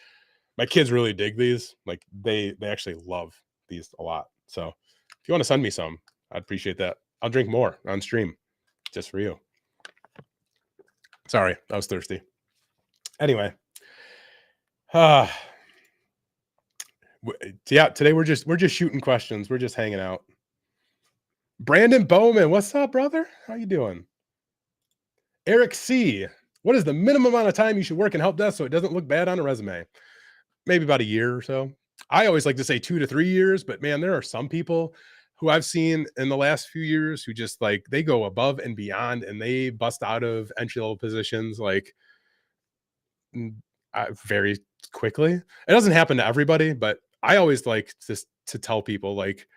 A: really dig these. Like, they actually love these a lot. So if you want to send me some, I'd appreciate that. I'll drink more on stream just for you. Sorry, I was thirsty. Anyway, yeah, today we're just shooting questions. We're just hanging out. Brandon Bowman, what's up, brother? How you doing? Eric C, what is the minimum amount of time you should work in help desk so it doesn't look bad on a resume? Maybe about a year or so. I always like to say 2 to 3 years, but man, there are some people who I've seen in the last few years who just like they go above and beyond and they bust out of entry level positions. Like, very quickly. It doesn't happen to everybody, but I always like just to tell people like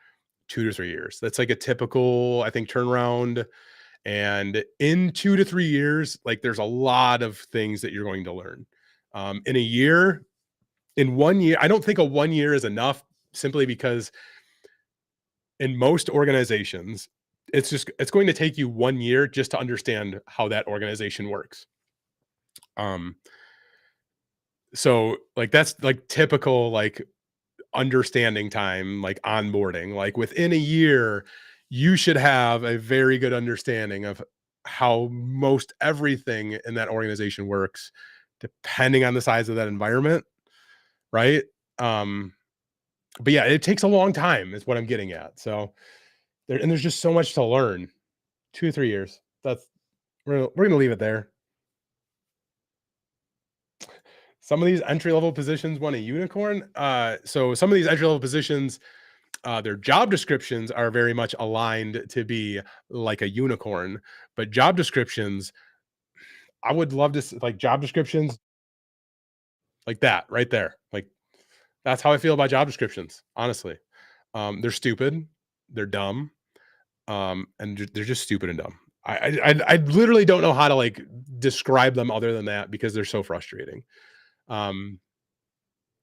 A: 2 to 3 years. That's like a typical, I think, turnaround. And in 2 to 3 years, like there's a lot of things that you're going to learn. In a year, in 1 year, I don't think a 1 year is enough simply because in most organizations, it's going to take you 1 year just to understand how that organization works. Um, so like that's like typical like understanding time, like onboarding. Like within a year, you should have a very good understanding of how most everything in that organization works, depending on the size of that environment, right? Um, but yeah, it takes a long time, is what I'm getting at. So there's just so much to learn. 2 to 3 years. That's we're gonna leave it there. Some of these entry level positions want a unicorn. So some of these entry level positions, their job descriptions are very much aligned to be like a unicorn, but job descriptions, I would love to like job descriptions like that right there. Like that's how I feel about job descriptions, honestly. They're stupid, they're dumb, and they're just stupid and dumb. I literally don't know how to like describe them other than that because they're so frustrating. Um,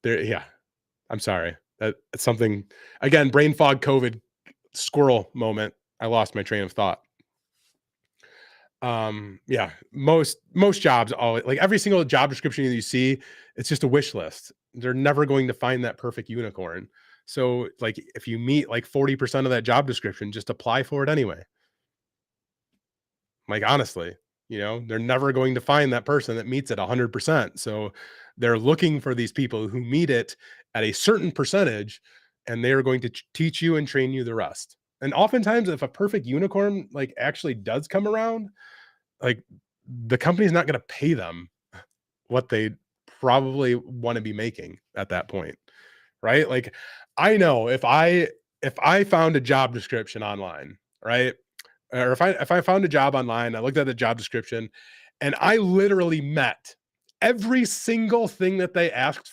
A: they're yeah, I'm sorry. That's something again, brain fog, COVID, squirrel moment. I lost my train of thought. Yeah, most jobs always like every single job description that you see, it's just a wish list. They're never going to find that perfect unicorn. So, like, if you meet like 40% of that job description, just apply for it anyway. Like, honestly, they're never going to find that person that meets it 100%. So, they're looking for these people who meet it at a certain percentage, and they are going to teach you and train you the rest. And oftentimes, if a perfect unicorn like actually does come around, like the company's not going to pay them what they probably want to be making at that point, right? Like I know if I found a job description online, right? Or if I found a job online, I looked at the job description and I literally met every single thing that they asked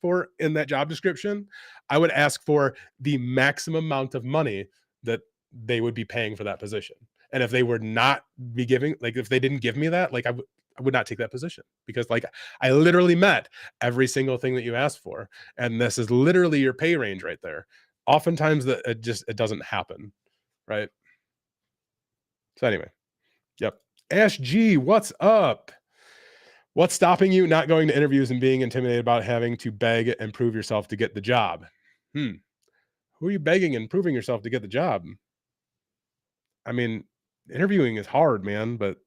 A: for in that job description, I would ask for the maximum amount of money that they would be paying for that position. And if they were not be giving like if they didn't give me that, like I would not take that position because like I literally met every single thing that you asked for. And this is literally your pay range right there. Oftentimes that it doesn't happen, right? So anyway, yep. SG, what's up? What's stopping you not going to interviews and being intimidated about having to beg and prove yourself to get the job? Hmm. Who are you begging and proving yourself to get the job? I mean, interviewing is hard, man, but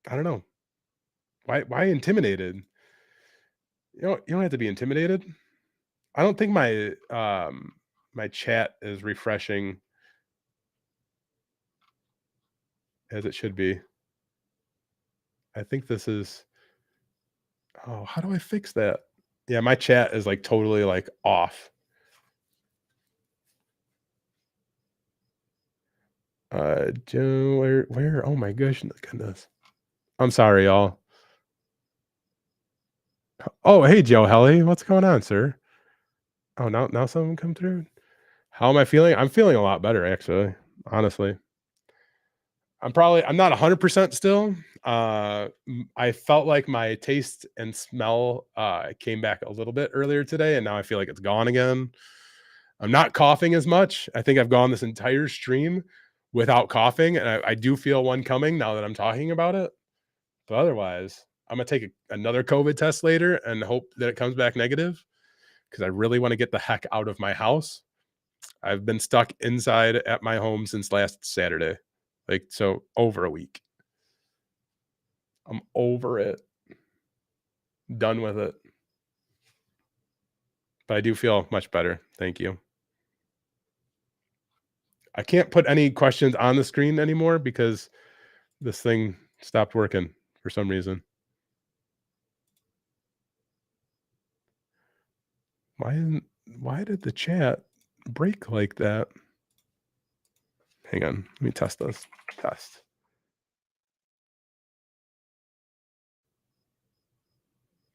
A: I don't know. Why intimidated? You don't have to be intimidated. I don't think my chat is refreshing as it should be. I think this is oh, how do I fix that? Yeah, my chat is like totally like off. Joe, where? Oh my goodness. I'm sorry, y'all. Oh, hey, Joe Helly, what's going on, sir? Oh, now someone come through. How am I feeling? I'm feeling a lot better, actually. Honestly, I'm not 100% still. I felt like my taste and smell came back a little bit earlier today, and now I feel like it's gone again. I'm not coughing as much. I think I've gone this entire stream without coughing, and I do feel one coming now that I'm talking about it. But otherwise, I'm gonna take another COVID test later and hope that it comes back negative because I really want to get the heck out of my house. I've been stuck inside at my home since last Saturday, like so over a week. I'm over it, done with it. But I do feel much better. Thank you. I can't put any questions on the screen anymore because this thing stopped working for some reason. Why did the chat break like that? Hang on, let me test this. Test.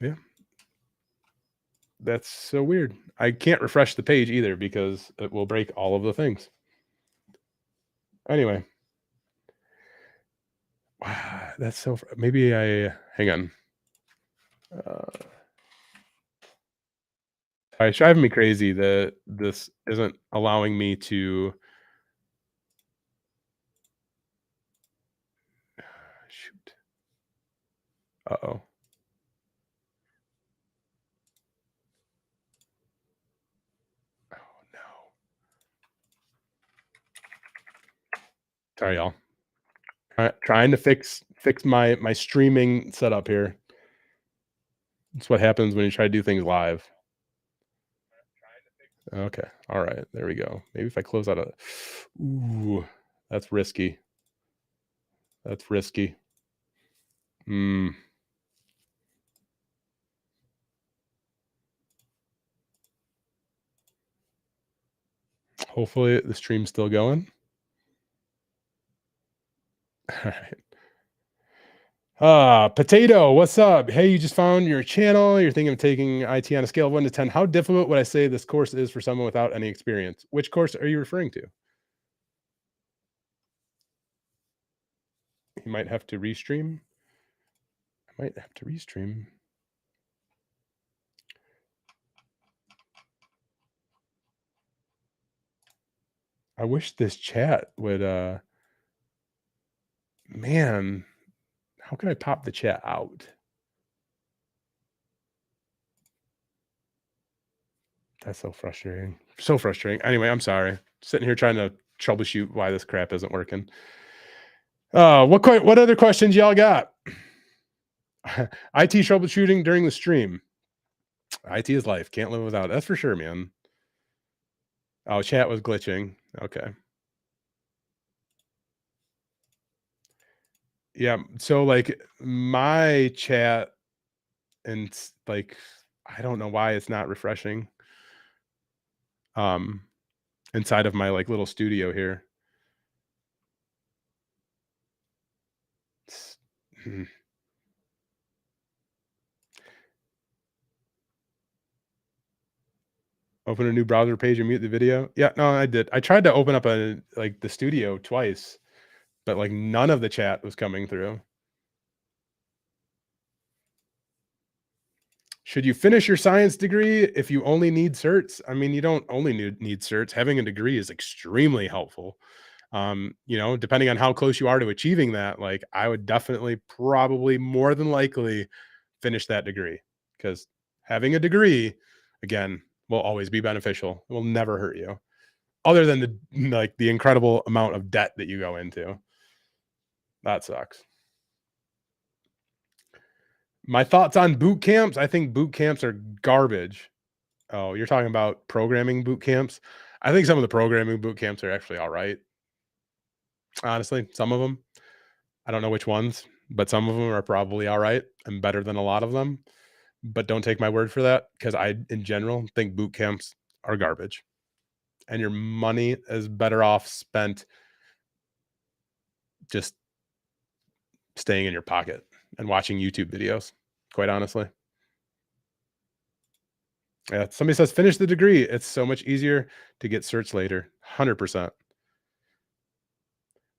A: Yeah, that's so weird. I can't refresh the page either because it will break all of the things. Anyway, that's so maybe I hang on. Uh, it's driving me crazy that this isn't allowing me to shoot. Uh-oh. Oh, no. Sorry, y'all. Trying to fix my streaming setup here. That's what happens when you try to do things live. Okay. All right. There we go. Maybe if I close out a ooh, that's risky. That's risky. Mm, hopefully the stream's still going. All right. Potato, what's up? Hey, you just found your channel. You're thinking of taking IT on a scale of 1 to 10. How difficult would I say this course is for someone without any experience? Which course are you referring to? You might have to restream. I might have to restream. I wish this chat would man, how can I pop the chat out? That's so frustrating. So frustrating. Anyway, I'm sorry. Sitting here trying to troubleshoot why this crap isn't working. What other questions y'all got? IT troubleshooting during the stream. IT is life. Can't live without it. That's for sure, man. Oh, chat was glitching. Okay. Yeah. So like my chat and like I don't know why it's not refreshing. Um inside of my like little studio here. Hmm. Open a new browser page and mute the video. Yeah, no, I did. I tried to open up the studio twice, but like none of the chat was coming through. Should you finish your science degree if you only need certs? I mean, you don't only need certs. Having a degree is extremely helpful. Depending on how close you are to achieving that, like I would definitely probably more than likely finish that degree because having a degree again will always be beneficial. It will never hurt you. Other than the incredible amount of debt that you go into. That sucks. My thoughts on boot camps, I think boot camps are garbage. Oh, you're talking about programming boot camps? I think some of the programming boot camps are actually alright. Honestly, some of them. I don't know which ones, but some of them are probably alright and better than a lot of them. But don't take my word for that because I, in general, think boot camps are garbage. And your money is better off spent just staying in your pocket and watching YouTube videos, quite honestly. Yeah, somebody says, "Finish the degree. It's so much easier to get certs later." 100%.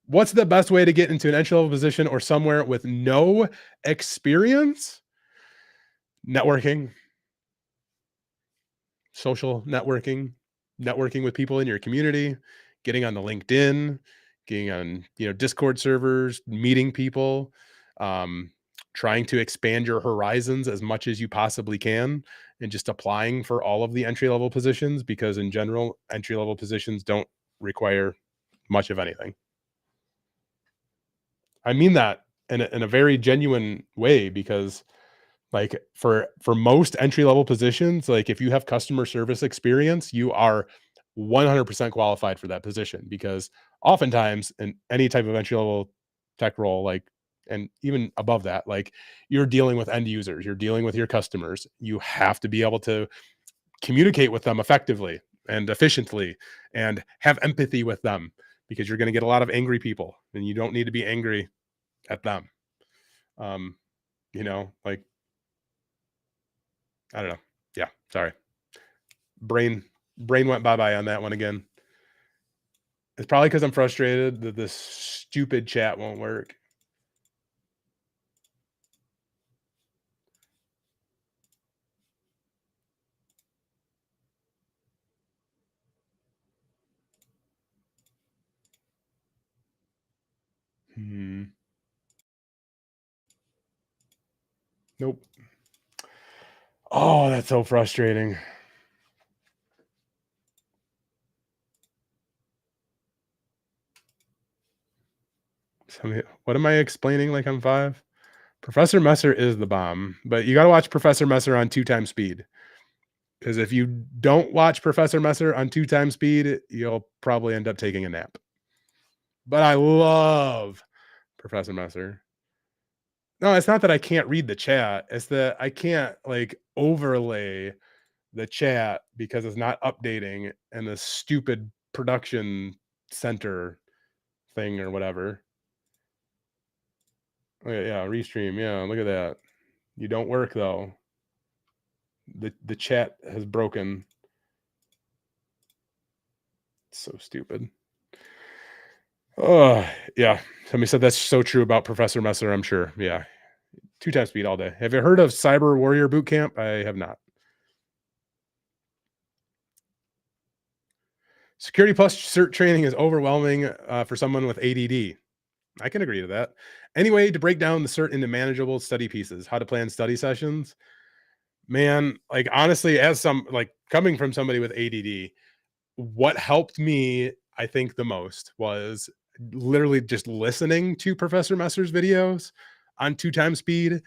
A: What's the best way to get into an entry-level position or somewhere with no experience? Networking, social networking with people in your community, getting on the LinkedIn, getting on, Discord servers, meeting people, um, trying to expand your horizons as much as you possibly can, and just applying for all of the entry level positions because in general, entry level positions don't require much of anything. I mean that in a very genuine way because like for most entry level positions, like if you have customer service experience, you are 100% qualified for that position because oftentimes in any type of entry level tech role, like and even above that, like you're dealing with end users, you're dealing with your customers. You have to be able to communicate with them effectively and efficiently and have empathy with them because you're going to get a lot of angry people and you don't need to be angry at them. Um, like I don't know. Yeah, sorry. Brain brain went bye-bye on that one again. It's probably because 'cause I'm frustrated that this stupid chat won't work. Hmm. Nope. Oh, that's so frustrating. What am I explaining like I'm 5? Professor Messer is the bomb, but you gotta watch Professor Messer on 2 times speed. Because if you don't watch Professor Messer on 2 times speed, you'll probably end up taking a nap. But I love Professor Messer. No, it's not that I can't read the chat, it's that I can't, like, overlay the chat because it's not updating and the stupid production center thing or whatever. Oh, yeah, restream, yeah, look at that. You don't work, though. The chat has broken. So stupid. Oh, yeah. Somebody said that's so true about Professor Messer, I'm sure. Yeah. 2 times speed all day. Have you heard of Cyber Warrior Boot Camp? I have not. Security Plus cert training is overwhelming for someone with ADD. I can agree to that. Anyway, to break down the cert into manageable study pieces, how to plan study sessions. Man, like honestly, as some like coming from somebody with ADD, what helped me, I think, the most was literally just listening to Professor Messer's videos on 2 times speed,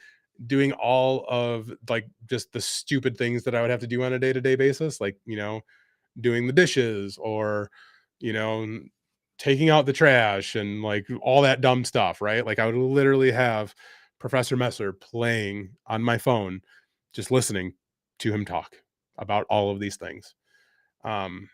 A: doing all of like just the stupid things that I would have to do on a day-to-day basis, like, doing the dishes or, you know, taking out the trash and like all that dumb stuff, right? Like I would literally have Professor Messer playing on my phone, just listening to him talk about all of these things. Um,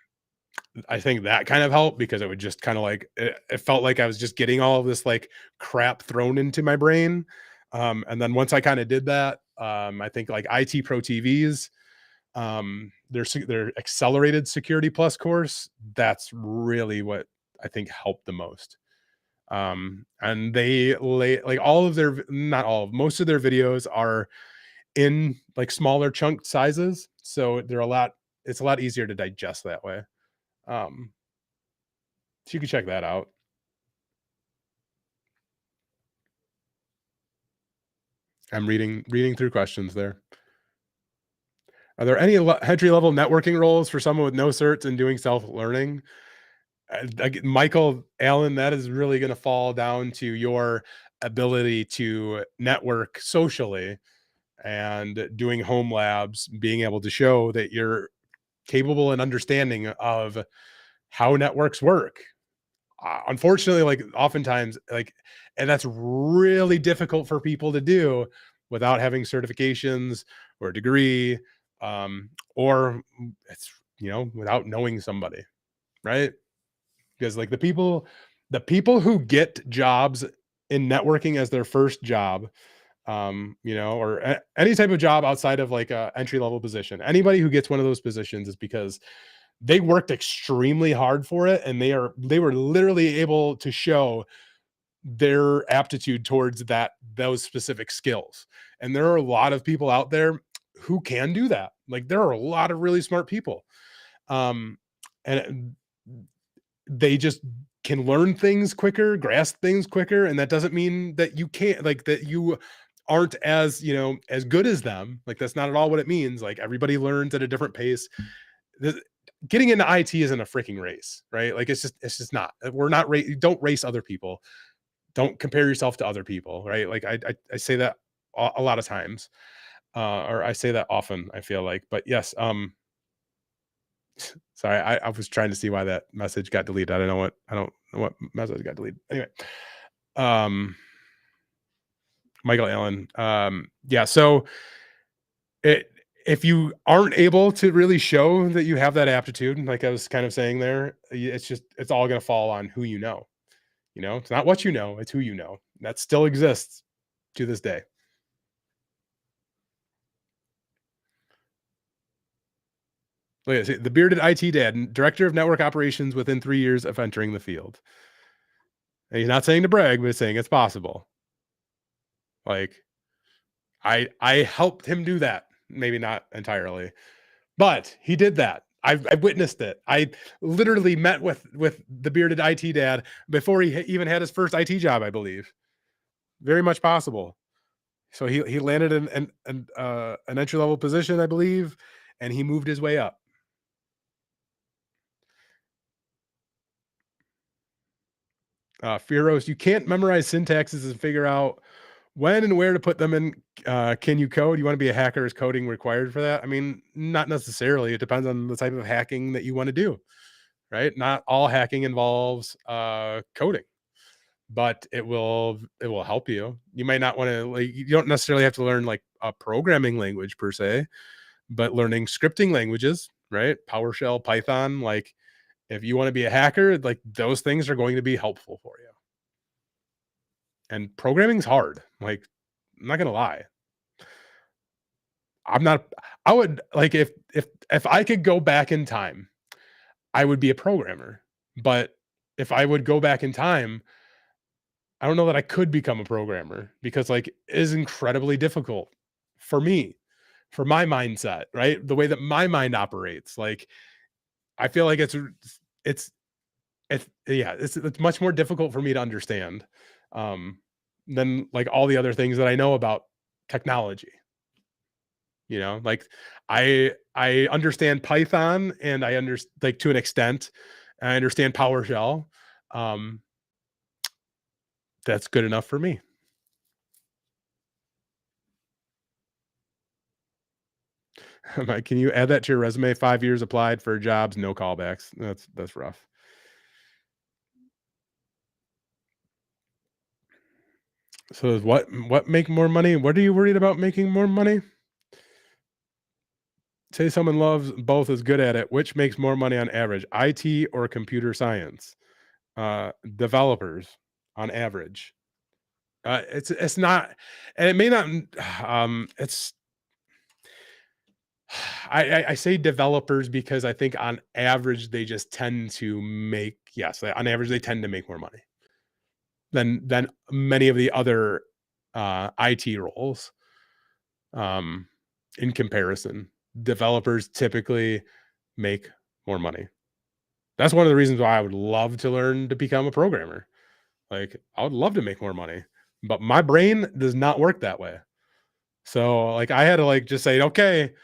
A: I think that kind of helped because it would just kind of like it felt like I was just getting all of this like crap thrown into my brain. And then once I kind of did that, I think like IT Pro TVs, their accelerated Security Plus course, that's really what I think helped the most. And they lay like all of their not all of most of their videos are in like smaller chunk sizes, so they're a lot. It's a lot easier to digest that way. Um, so you can check that out. I'm reading through questions there. Are there any entry level networking roles for someone with no certs and doing self learning? Michael Allen, that is really going to fall down to your ability to network socially and doing home labs, being able to show that you're capable and understanding of how networks work. Unfortunately, like oftentimes, like, and that's really difficult for people to do without having certifications or a degree, or it's without knowing somebody, right? Because like the people who get jobs in networking as their first job, or any type of job outside of like a entry level position, anybody who gets one of those positions is because they worked extremely hard for it and they were literally able to show their aptitude towards those specific skills. And there are a lot of people out there who can do that. Like there are a lot of really smart people. Um and they just can learn things quicker, grasp things quicker, and that doesn't mean that you can't like that you aren't as good as them. Like that's not at all what it means. Like everybody learns at a different pace. The, Getting into IT isn't a freaking race, right? Like it's just not. We're not don't race other people. Don't compare yourself to other people, right? Like I say that a lot of times. Or I say that often, I feel like. But yes, sorry, I was trying to see why that message got deleted. I don't know what message got deleted. Anyway, um, Michael Allen. Yeah, so it if you aren't able to really show that you have that aptitude, like I was kind of saying there, it's all gonna fall on who you know. It's not what you know, it's who you know. That still exists to this day. Look at the bearded IT dad, director of network operations within 3 years of entering the field. And he's not saying to brag, but he's saying it's possible. Like, I helped him do that. Maybe not entirely, but he did that. I've witnessed it. I literally met with the bearded IT dad before he even had his first IT job, I believe. Very much possible. So he landed an entry level position, I believe, and he moved his way up. Firos, you can't memorize syntaxes and figure out when and where to put them in. Can you code? You want to be a hacker? Is coding required for that? I mean, not necessarily. It depends on the type of hacking that you want to do, right? Not all hacking involves coding, but it will help you. You might not want to like. You don't necessarily have to learn like a programming language per se, but learning scripting languages, right? PowerShell, Python, like if you want to be a hacker, like those things are going to be helpful for you. And programming's hard. Like, I'm not gonna lie. I'm not I would like if I could go back in time, I would be a programmer. But if I would go back in time, I don't know that I could become a programmer because like it is incredibly difficult for me, for my mindset, right? The way that my mind operates. Like I feel like it's yeah, it's much more difficult for me to understand um than like all the other things that I know about technology. Like I understand Python and I understand like to an extent. I understand PowerShell. Um, that's good enough for me. I'm like, can you add that to your resume? 5 years applied for jobs, no callbacks. That's rough. So what make more money? What are you worried about making more money? Say someone loves both is good at it. Which makes more money on average? IT or computer science? Developers on average. It's not, and it may not. It's I say developers because I think on average they just tend to make yes on average they tend to make more money than many of the other IT roles. Um, in comparison, developers typically make more money. That's one of the reasons why I would love to learn to become a programmer. Like I would love to make more money, but my brain does not work that way. So like I had to like just say, okay,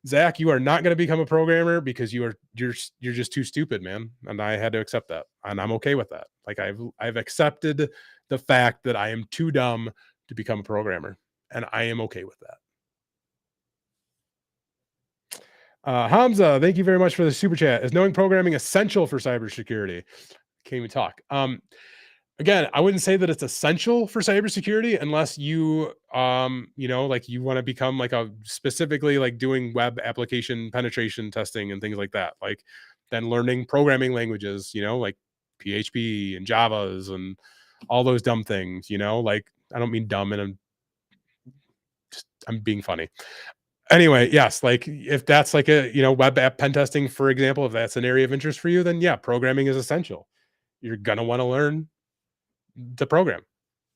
A: Zach, you are not going to become a programmer because you're just too stupid, man. And I had to accept that, and I'm okay with that. Like I've accepted the fact that I am too dumb to become a programmer, and I am okay with that. Hamza, thank you very much for the super chat. Is knowing programming essential for cybersecurity? Can't even talk. Again, I wouldn't say that it's essential for cybersecurity unless like you want to become like a specifically like doing web application penetration testing and things like that. Like then learning programming languages, like PHP and Javas and all those dumb things, like I don't mean dumb and I'm being funny. Anyway, yes, like if that's like a, web app pen testing, for example, if that's an area of interest for you, then yeah, programming is essential. You're going to want to learn to program.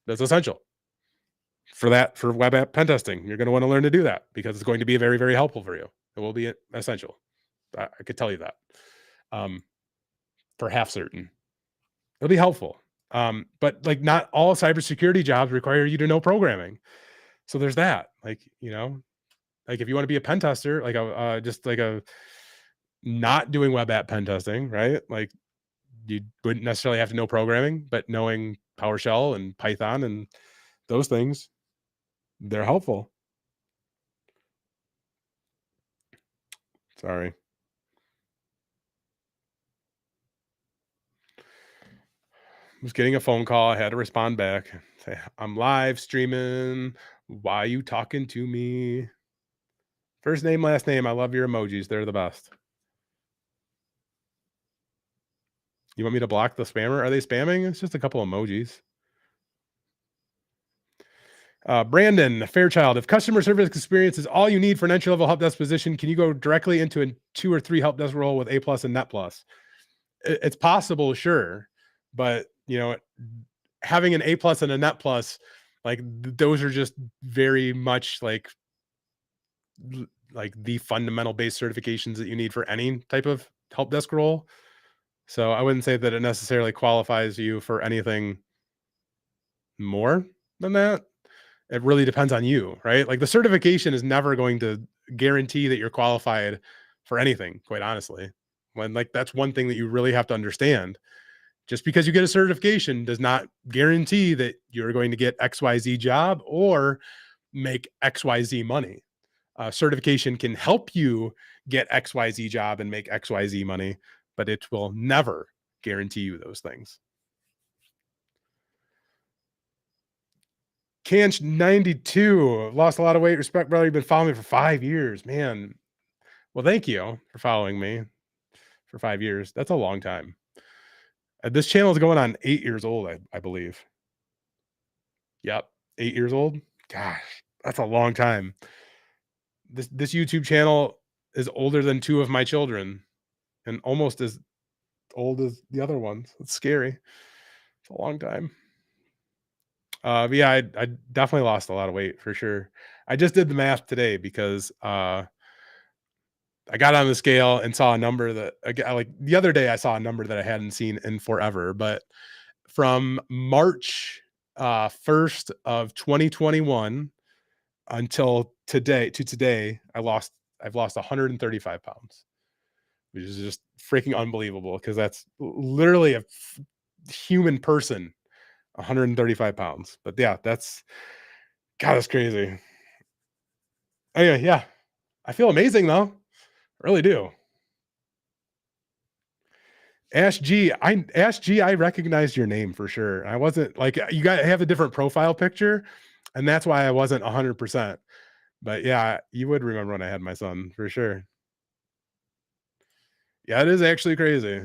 A: That's essential for that for web app pen testing. You're going to want to learn to do that because it's going to be very, very helpful for you. It will be essential. I could tell you that um, for half certain. It'll be helpful. But like not all cybersecurity jobs require you to know programming. So there's that. Like if you want to be a pen tester, like just like a not doing web app pen testing, right? Like you wouldn't necessarily have to know programming, but knowing PowerShell and Python and those things, they're helpful. Sorry. Was getting a phone call. I had to respond back. Say, I'm live streaming. Why you talking to me? First name, last name. I love your emojis. They're the best. You want me to block the spammer? Are they spamming? It's just a couple emojis. Brandon Fairchild, if customer service experience is all you need for an entry level help desk position, can you go directly into a 2 or 3 help desk role with A plus and net plus? It's possible, sure, but having an A plus and a net plus, like those are just very much like the fundamental base certifications that you need for any type of help desk role. So I wouldn't say that it necessarily qualifies you for anything more than that. It really depends on you, right? Like the certification is never going to guarantee that you're qualified for anything, quite honestly. When like that's one thing that you really have to understand. Just because you get a certification does not guarantee that you're going to get XYZ job or make XYZ money. Certification can help you get XYZ job and make XYZ money, but it will never guarantee you those things. Canch 92 lost a lot of weight. Respect, brother. You've been following me for 5 years, man. Well, thank you for following me for 5 years. That's a long time. This channel is going on 8 years old, I believe. Yep, 8 years old. Gosh, that's a long time. This YouTube channel is older than 2 of my children and almost as old as the other ones. It's scary. It's a long time. But yeah, I definitely lost a lot of weight for sure. I just did the math today because I got on the scale and saw a number that like the other day I saw a number that I hadn't seen in forever. But from March 1st of 2021 until today, I've lost 135 pounds, which is just freaking unbelievable because that's literally a human person, 135 pounds. But yeah, God, that's crazy. Anyway, yeah, I feel amazing though. I really do. Ash G, I recognized your name for sure. I wasn't like you got have a different profile picture, and that's why I wasn't 100%. But yeah, you would remember when I had my son for sure. Yeah, it is actually crazy.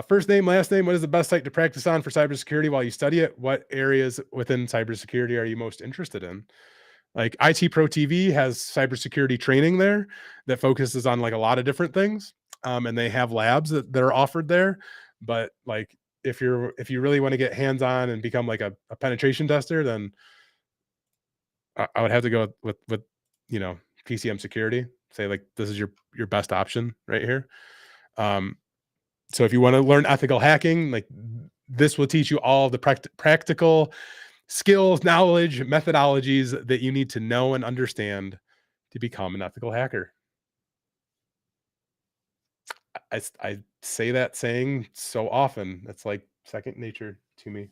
A: First name, last name. What is the best site to practice on for cybersecurity while you study it? What areas within cybersecurity are you most interested in? Like IT Pro TV has cybersecurity training there that focuses on like a lot of different things. And they have labs that are offered there. But like if you really want to get hands on and become like a penetration tester, then I would have to go with you know TCM Security. Say like this is your best option right here. Um, so if you want to learn ethical hacking, like this will teach you all the practical skills, knowledge, methodologies that you need to know and understand to become an ethical hacker. I say that saying so often. It's like second nature to me.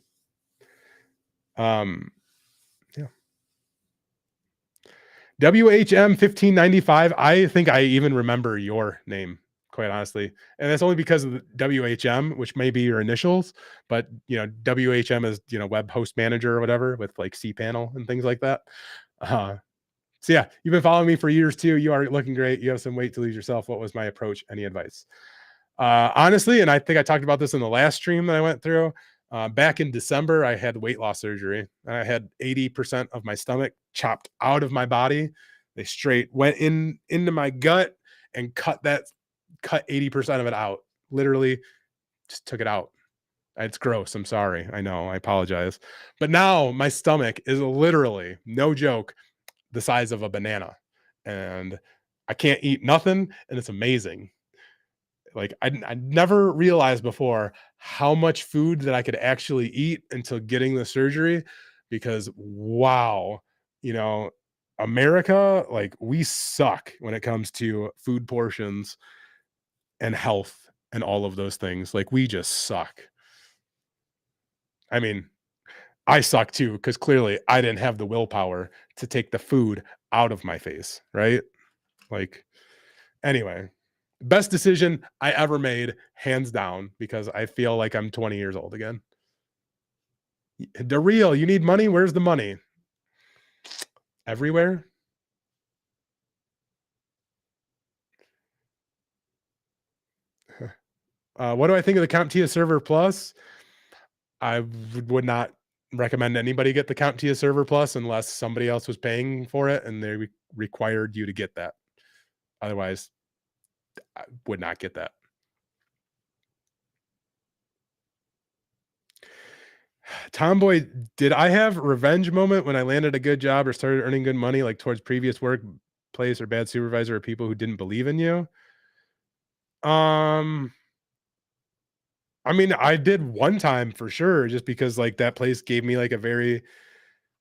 A: Um, yeah. WHM 1595. I think I even remember your name, quite honestly. And that's only because of the WHM, which may be your initials, but WHM is, web host manager or whatever with like cPanel and things like that. Uh, so yeah, you've been following me for years too. You are looking great. You have some weight to lose yourself. What was my approach? Any advice? Honestly, and I think I talked about this in the last stream that I went through. Back in December, I had weight loss surgery, and I had 80% of my stomach chopped out of my body. They straight went into my gut and cut 80% of it out. Literally, just took it out. It's gross. I'm sorry. I know. I apologize. But now my stomach is literally, no joke, the size of a banana, and I can't eat nothing, and it's amazing. Like I never realized before how much food that I could actually eat until getting the surgery because wow, you know, America, like we suck when it comes to food portions and health and all of those things. Like we just suck. I mean, I suck too because clearly I didn't have the willpower to take the food out of my face, right? Like anyway, best decision I ever made, hands down, because I feel like I'm 20 years old again. The real, you need money. Where's the money? Everywhere. What do I think of the CompTIA Server Plus? I would not recommend anybody get the CompTIA Server Plus unless somebody else was paying for it and they required you to get that. Otherwise, I would not get that. Tomboy, did I have revenge moment when I landed a good job or started earning good money, like towards previous workplace or bad supervisor or people who didn't believe in you? Um, I mean, I did one time for sure, just because like that place gave me like a very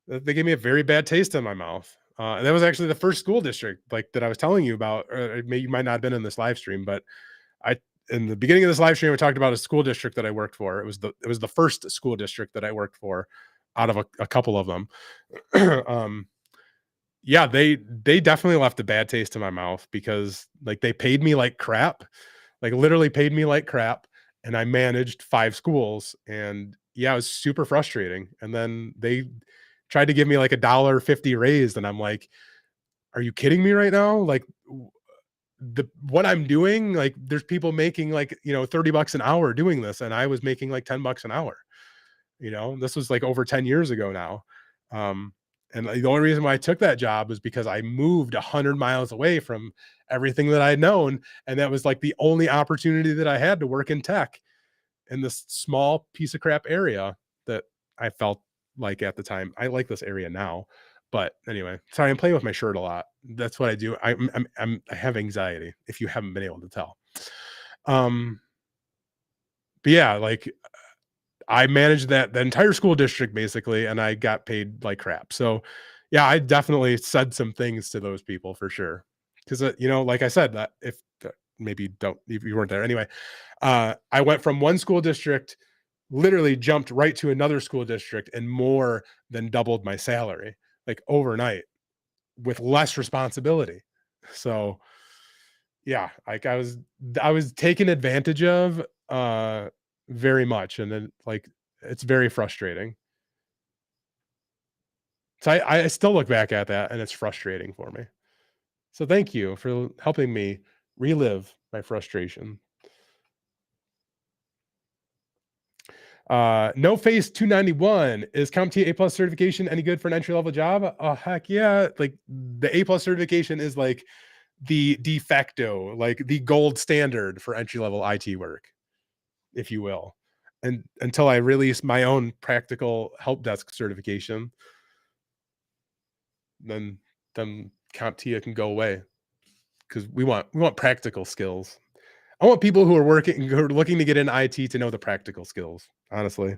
A: they gave me a very bad taste in my mouth. And that was actually the first school district like that I was telling you about. You might not have been in this live stream, but I in the beginning of this live stream I talked about a school district that I worked for. It was the first school district that I worked for out of a couple of them. um, yeah, they definitely left a bad taste in my mouth because like they paid me like crap, like literally paid me like crap, and I managed 5 schools, and yeah, it was super frustrating. And then they tried to give me like $1.50 raise, and I'm like, "Are you kidding me right now?" Like the what I'm doing, like there's people making like, 30 bucks an hour doing this, and I was making like 10 bucks an hour. This was like over 10 years ago now. Um, and like, the only reason why I took that job was because I moved 100 miles away from everything that I'd known. And that was like the only opportunity that I had to work in tech in this small piece of crap area that I felt like at the time. I like this area now. But anyway, sorry, I'm playing with my shirt a lot. That's what I do. I have anxiety, if you haven't been able to tell. Um, but yeah, like I managed the entire school district basically, and I got paid like crap. So, yeah, I definitely said some things to those people for sure. Because like I said, that if maybe don't if you weren't there anyway, I went from one school district, literally jumped right to another school district, and more than doubled my salary like overnight with less responsibility. So yeah, like I was taken advantage of very much, and then like it's very frustrating. So I still look back at that and it's frustrating for me. So thank you for helping me relive my frustration. No face 291 is CompTIA A plus certification any good for an entry level job? Oh heck yeah! Like the A plus certification is like the de facto, like the gold standard for entry level IT work, if you will. And until I release my own practical help desk certification, then CompTIA can go away because we want practical skills. I want people who are looking to get in IT to know the practical skills, honestly.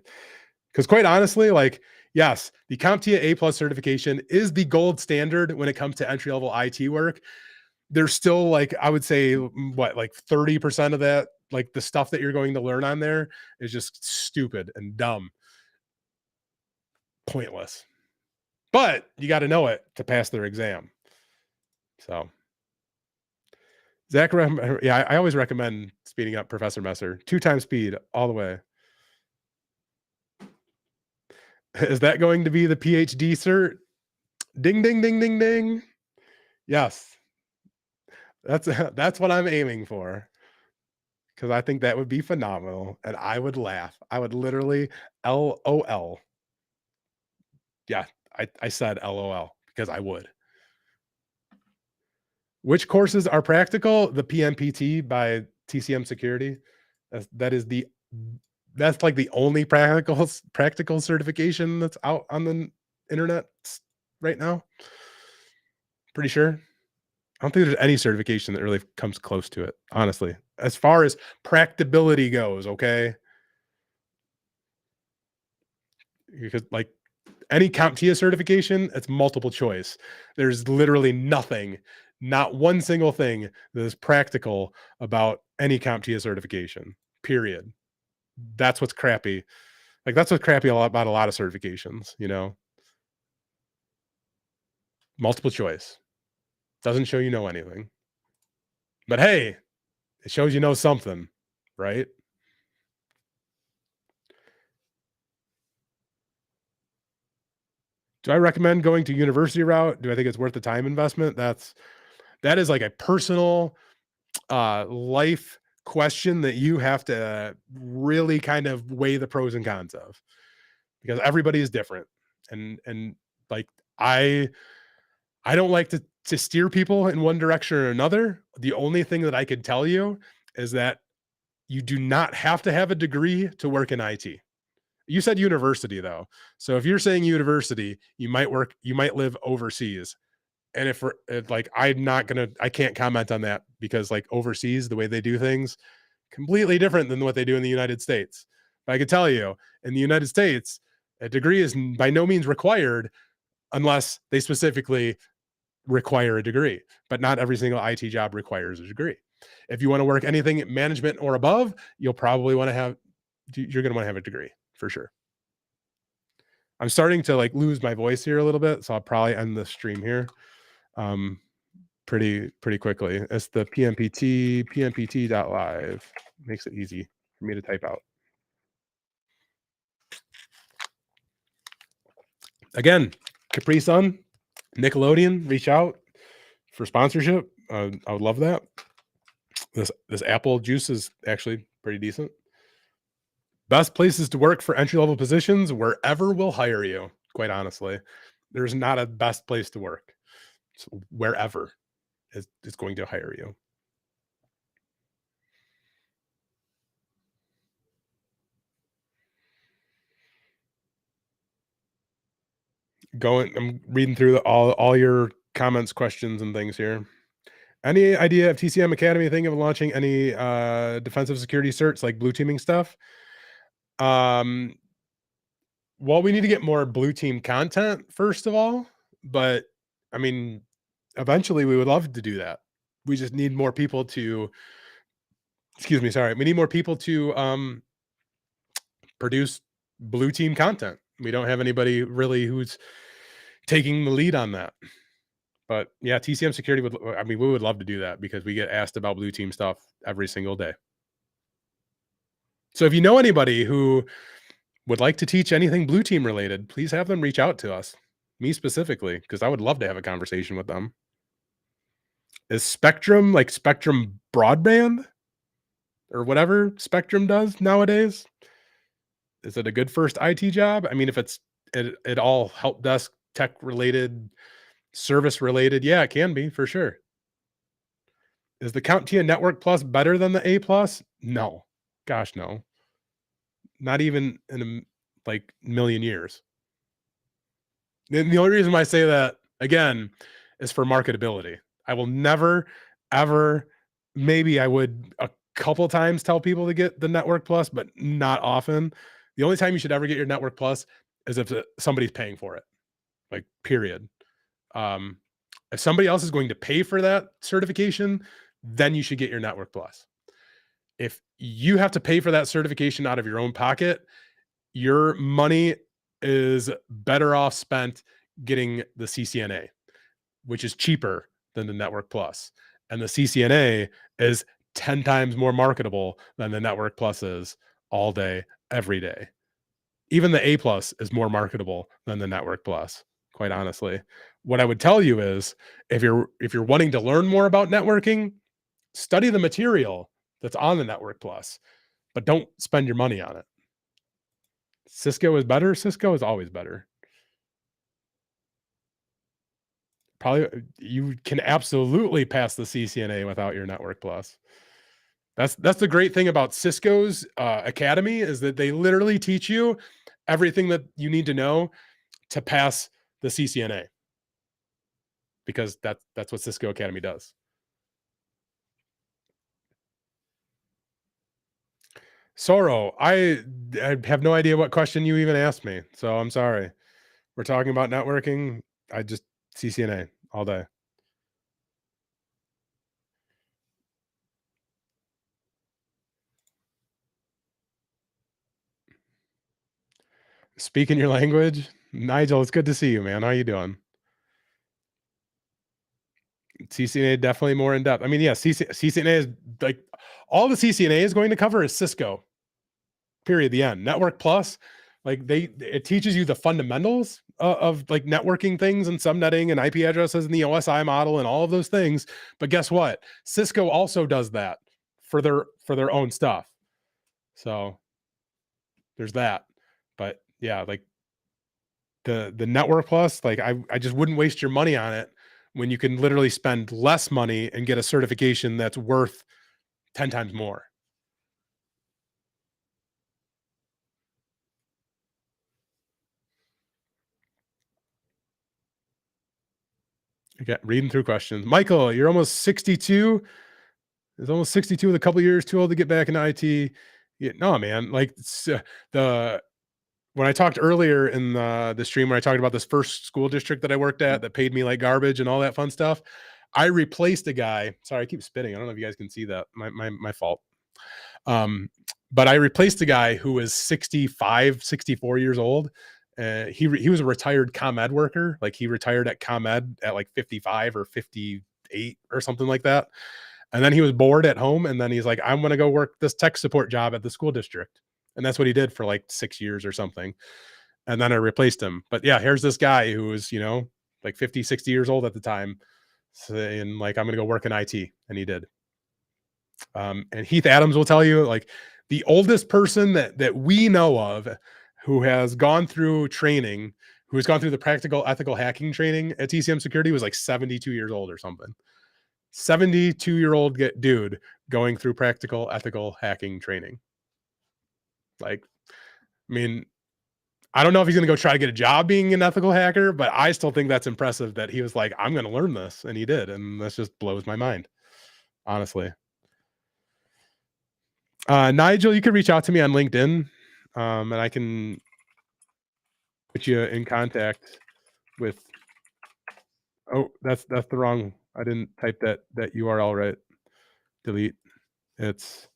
A: Because quite honestly, like, yes, the CompTIA A plus certification is the gold standard when it comes to entry level IT work. There's still like I would say what like 30% of that, like the stuff that you're going to learn on there is just stupid and dumb, pointless. But you got to know it to pass their exam. So Zach, yeah, I always recommend speeding up Professor Messer. 2 times speed all the way. Is that going to be the PhD cert? Ding, ding, ding, ding, ding. Yes, that's what I'm aiming for because I think that would be phenomenal, and I would laugh. I would literally LOL. Yeah, I said LOL because I would. Which courses are practical? The PMPT by TCM Security. That is that's like the only practical certification that's out on the internet right now. Pretty sure. I don't think there's any certification that really comes close to it, honestly. As far as practicability goes, okay? Because like any CompTIA certification, it's multiple choice. There's literally nothing, not one single thing that is practical about any CompTIA certification. Period. That's what's crappy. Like that's what's crappy about a lot of certifications. Multiple choice doesn't show you know anything. But hey, it shows you know something, right? Do I recommend going to university route? Do I think it's worth the time investment? That is like a personal life question that you have to really kind of weigh the pros and cons of, because everybody is different. And like I I don't like to steer people in one direction or another. The only thing that I could tell you is that you do not have to have a degree to work in IT. You said university though. So if you're saying university, you might live overseas. And if like I can't comment on that, because like overseas, the way they do things completely different than what they do in the United States. But I could tell you, in the United States, a degree is by no means required unless they specifically require a degree. But not every single IT job requires a degree. If you want to work anything management or above, you'll probably want to have you're going to want to have a degree for sure. I'm starting to like lose my voice here a little bit, so I'll probably end the stream here um pretty quickly. It's the pmpt.live. Makes it easy for me to type out. Again, Capri Sun, Nickelodeon, reach out for sponsorship. I would love that. This apple juice is actually pretty decent. Best places to work for entry level positions, wherever will hire you. Quite honestly, there's not a best place to work. So wherever is going to hire you. I'm reading through all your comments, questions, and things here. Any idea if TCM Academy thinking of launching any defensive security certs like blue teaming stuff? Well, we need to get more blue team content first of all, but I mean, eventually we would love to do that. We just need more people to excuse me, sorry. We need more people to produce blue team content. We don't have anybody really who's taking the lead on that. But yeah, TCM Security we would love to do that because we get asked about blue team stuff every single day. So if you know anybody who would like to teach anything blue team related, please have them reach out to us, me specifically, because I would love to have a conversation with them. Is Spectrum like Spectrum broadband or whatever Spectrum does nowadays? Is it a good first IT job? I mean, if it all help desk tech related, service related, yeah, it can be for sure. Is the CompTIA Network Plus better than the A Plus? No, gosh, no. Not even in a like million years. And the only reason why I say that again is for marketability. I will never, ever, maybe I would a couple times tell people to get the Network Plus, but not often. The only time you should ever get your Network Plus is if somebody's paying for it, like period. If somebody else is going to pay for that certification, then you should get your Network Plus. If you have to pay for that certification out of your own pocket, your money is better off spent getting the CCNA, which is cheaper than the Network Plus. And the CCNA is 10 times more marketable than the Network Plus is all day, every day. Even the A Plus is more marketable than the Network Plus, quite honestly. What I would tell you is if you're wanting to learn more about networking, study the material that's on the Network Plus, but don't spend your money on it. Cisco is better. Cisco is always better. Probably you can absolutely pass the CCNA without your Network Plus. That's the great thing about Cisco's academy is that they literally teach you everything that you need to know to pass the CCNA, because that's what Cisco Academy does. Soro, I have no idea what question you even asked me, so I'm sorry. We're talking about networking. I just CCNA all day. Speaking your language. Nigel, it's good to see you, man. How you doing? CCNA definitely more in depth. I mean, yeah, CCNA is like all the CCNA is going to cover is Cisco. Period. The end. Network Plus, like it teaches you the fundamentals of like networking things and subnetting and IP addresses and the OSI model and all of those things. But guess what? Cisco also does that for their own stuff. So there's that. But yeah, like the Network Plus, like I just wouldn't waste your money on it when you can literally spend less money and get a certification that's worth 10 times more. Okay, reading through questions. Michael, you're almost 62. It's almost 62 with a couple years, too old to get back into IT. Yeah, no, man. Like the when I talked earlier in the stream when I talked about this first school district that I worked at that paid me like garbage and all that fun stuff, I replaced a guy. Sorry, I keep spitting. I don't know if you guys can see that. My fault. Um, but I replaced a guy who was 65, 64 years old. He was a retired ComEd worker. Like he retired at ComEd at like 55 or 58 or something like that. And then he was bored at home. And then he's like, I'm going to go work this tech support job at the school district. And that's what he did for like 6 years or something. And then I replaced him. But yeah, here's this guy who was, like 50, 60 years old at the time saying like, I'm going to go work in IT. And he did. And Heath Adams will tell you, like, the oldest person that we know of who has gone through training, who has gone through the practical ethical hacking training at TCM Security was like 72 years old or something. 72-year-old dude going through practical ethical hacking training. Like, I mean, I don't know if he's going to go try to get a job being an ethical hacker, but I still think that's impressive that he was like, I'm going to learn this. And he did. And this just blows my mind, honestly. Nigel, you can reach out to me on LinkedIn, and I can put you in contact with. Oh, that's the wrong. I didn't type that URL right. Delete. It's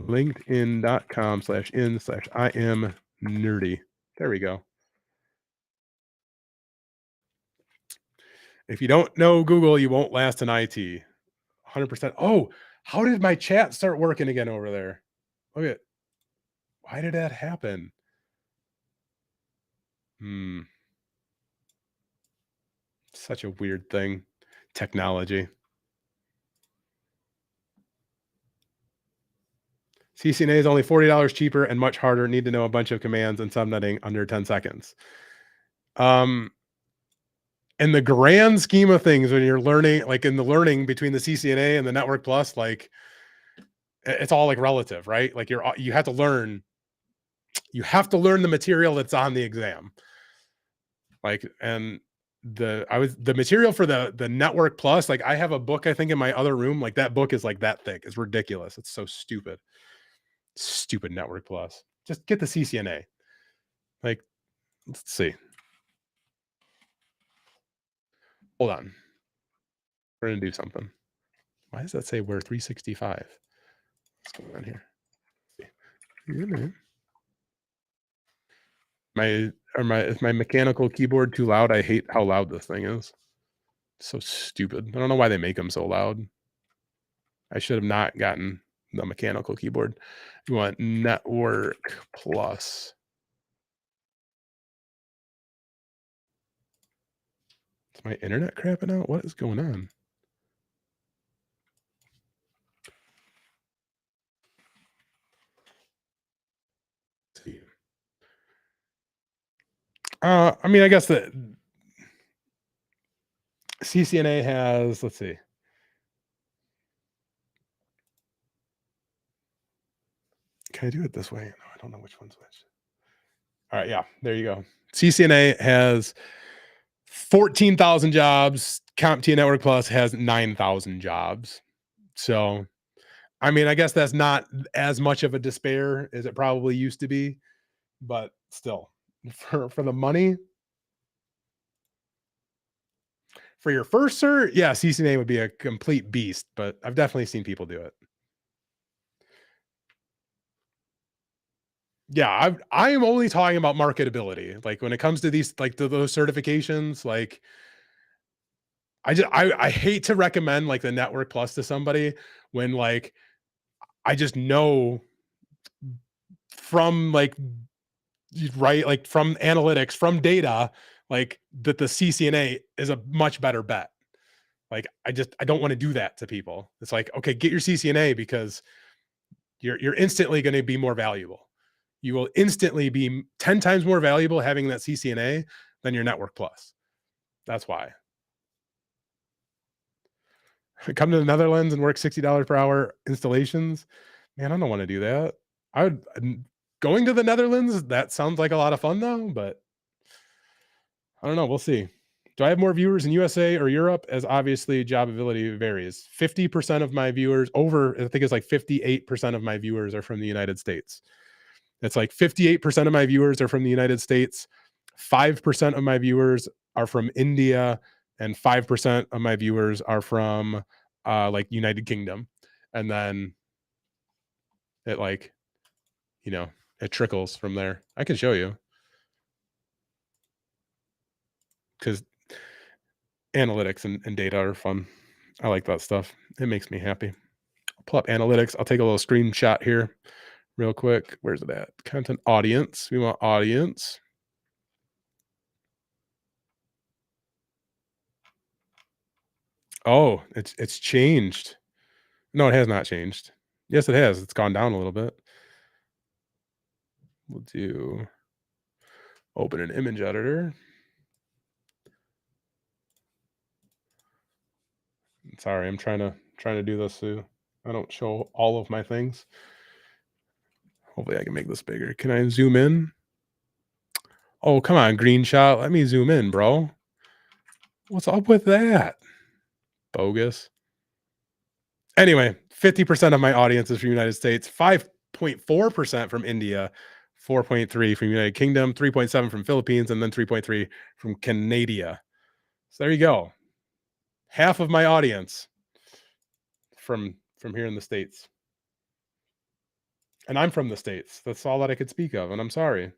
A: linkedin.com/in/I am nerdy. There we go. If you don't know Google, you won't last in IT. 100%. Oh, how did my chat start working again over there? Okay. Why did that happen? Such a weird thing. Technology. CCNA is only $40 cheaper and much harder. Need to know a bunch of commands and subnetting under 10 seconds. In the grand scheme of things, when you're learning, like in the learning between the CCNA and the Network Plus, like it's all like relative, right? Like you have to learn the material that's on the exam. Like, and the material for the Network Plus, like I have a book, I think in my other room, like that book is like that thick. It's ridiculous. It's so stupid. Stupid Network Plus. Just get the CCNA. Like, let's see. Hold on. We're going to do something. Why does that say we're 365? What's going on here? Is my mechanical keyboard too loud? I hate how loud this thing is. So stupid. I don't know why they make them so loud. I should have not gotten the mechanical keyboard. You want Network Plus. Is my internet crapping out? What is going on? Let's see. I mean, I guess the CCNA has, let's see. Can I do it this way? No, I don't know which one's which. All right, yeah, there you go. CCNA has 14,000 jobs. CompTIA Network Plus has 9,000 jobs. So, I mean, I guess that's not as much of a despair as it probably used to be, but still, for the money, for your first cert, yeah, CCNA would be a complete beast, but I've definitely seen people do it. Yeah, I am only talking about marketability. Like when it comes to these, like to those certifications, like I hate to recommend like the Network Plus to somebody when like I just know from like right like from analytics from data like that the CCNA is a much better bet. Like, I don't wanna do that to people. It's like, "Okay, get your CCNA because you're instantly gonna be more valuable. You will instantly be 10 times more valuable having that CCNA than your Network Plus." That's why. Come to the Netherlands and work $60 per hour installations? Man, I don't wanna do that. I would going to the Netherlands, that sounds like a lot of fun though, but I don't know, we'll see. Do I have more viewers in USA or Europe? As obviously job ability varies. 50% of my viewers over I think it's like 58% of my viewers are from the United States. It's like 58% of my viewers are from the United States, 5% of my viewers are from India, and 5% of my viewers are from like United Kingdom. And then it like, you know, it trickles from there. I can show you because analytics and data are fun. I like that stuff. It makes me happy. I'll pull up analytics. I'll take a little screenshot here real quick. Where's it at? Content audience. We want audience. Oh, it's changed. No, it has not changed. Yes, it has. It's gone down a little bit. We'll do open an image editor. Sorry, I'm trying to do this so I don't show all of my things. Hopefully I can make this bigger. Can I zoom in? Oh, come on, green shot. Let me zoom in, bro. What's up with that? Bogus. Anyway, 50% of my audience is from the United States, 5.4% from India, 4.3 from United Kingdom, 3.7 from Philippines, and then 3.3 from Canada. So there you go. Half of my audience from here in the States. And I'm from the States. That's all that I could speak of, and I'm sorry.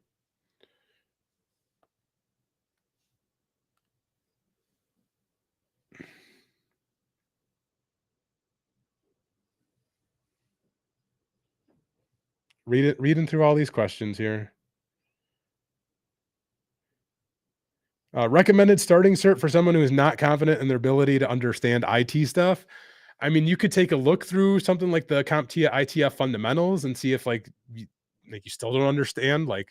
A: Reading through all these questions here. Recommended starting cert for someone who is not confident in their ability to understand IT stuff. I mean, you could take a look through something like the CompTIA ITF fundamentals and see if you still don't understand like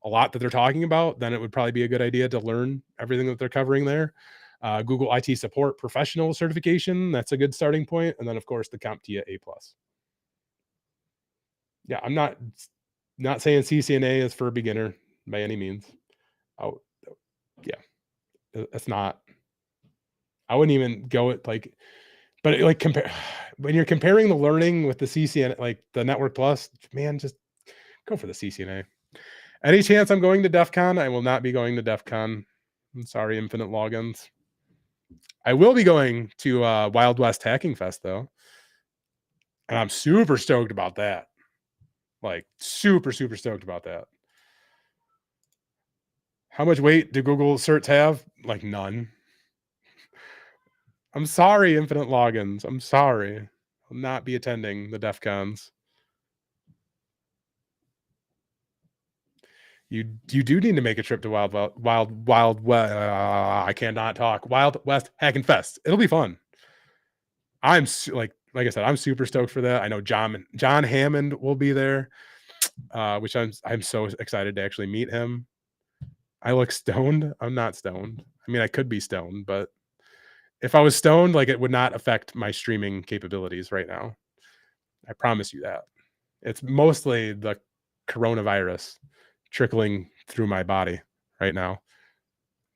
A: a lot that they're talking about. Then it would probably be a good idea to learn everything that they're covering there. Google IT support professional certification. That's a good starting point. And then of course the CompTIA A plus. Yeah, I'm not saying CCNA is for a beginner by any means. Oh, yeah, it's not. I wouldn't even go at like, but like compare when you're comparing the learning with the CCN, like the Network Plus, man, just go for the CCNA. Any chance I'm going to DEF CON? I will not be going to DEF CON. I'm sorry, Infinite Logins. I will be going to Wild West Hacking Fest though, and I'm super stoked about that. Like super stoked about that. How much weight do Google certs have? Like none. I'm sorry, Infinite Logins. I'm sorry. I'll not be attending the DEF CONs. You do need to make a trip to I cannot talk. Wild West Hacking Fest. It'll be fun. I'm like I said, I'm super stoked for that. I know John Hammond will be there, which I'm so excited to actually meet him. I look stoned. I'm not stoned. I mean, I could be stoned, but if I was stoned, like it would not affect my streaming capabilities right now. I promise you that. It's mostly the coronavirus trickling through my body right now.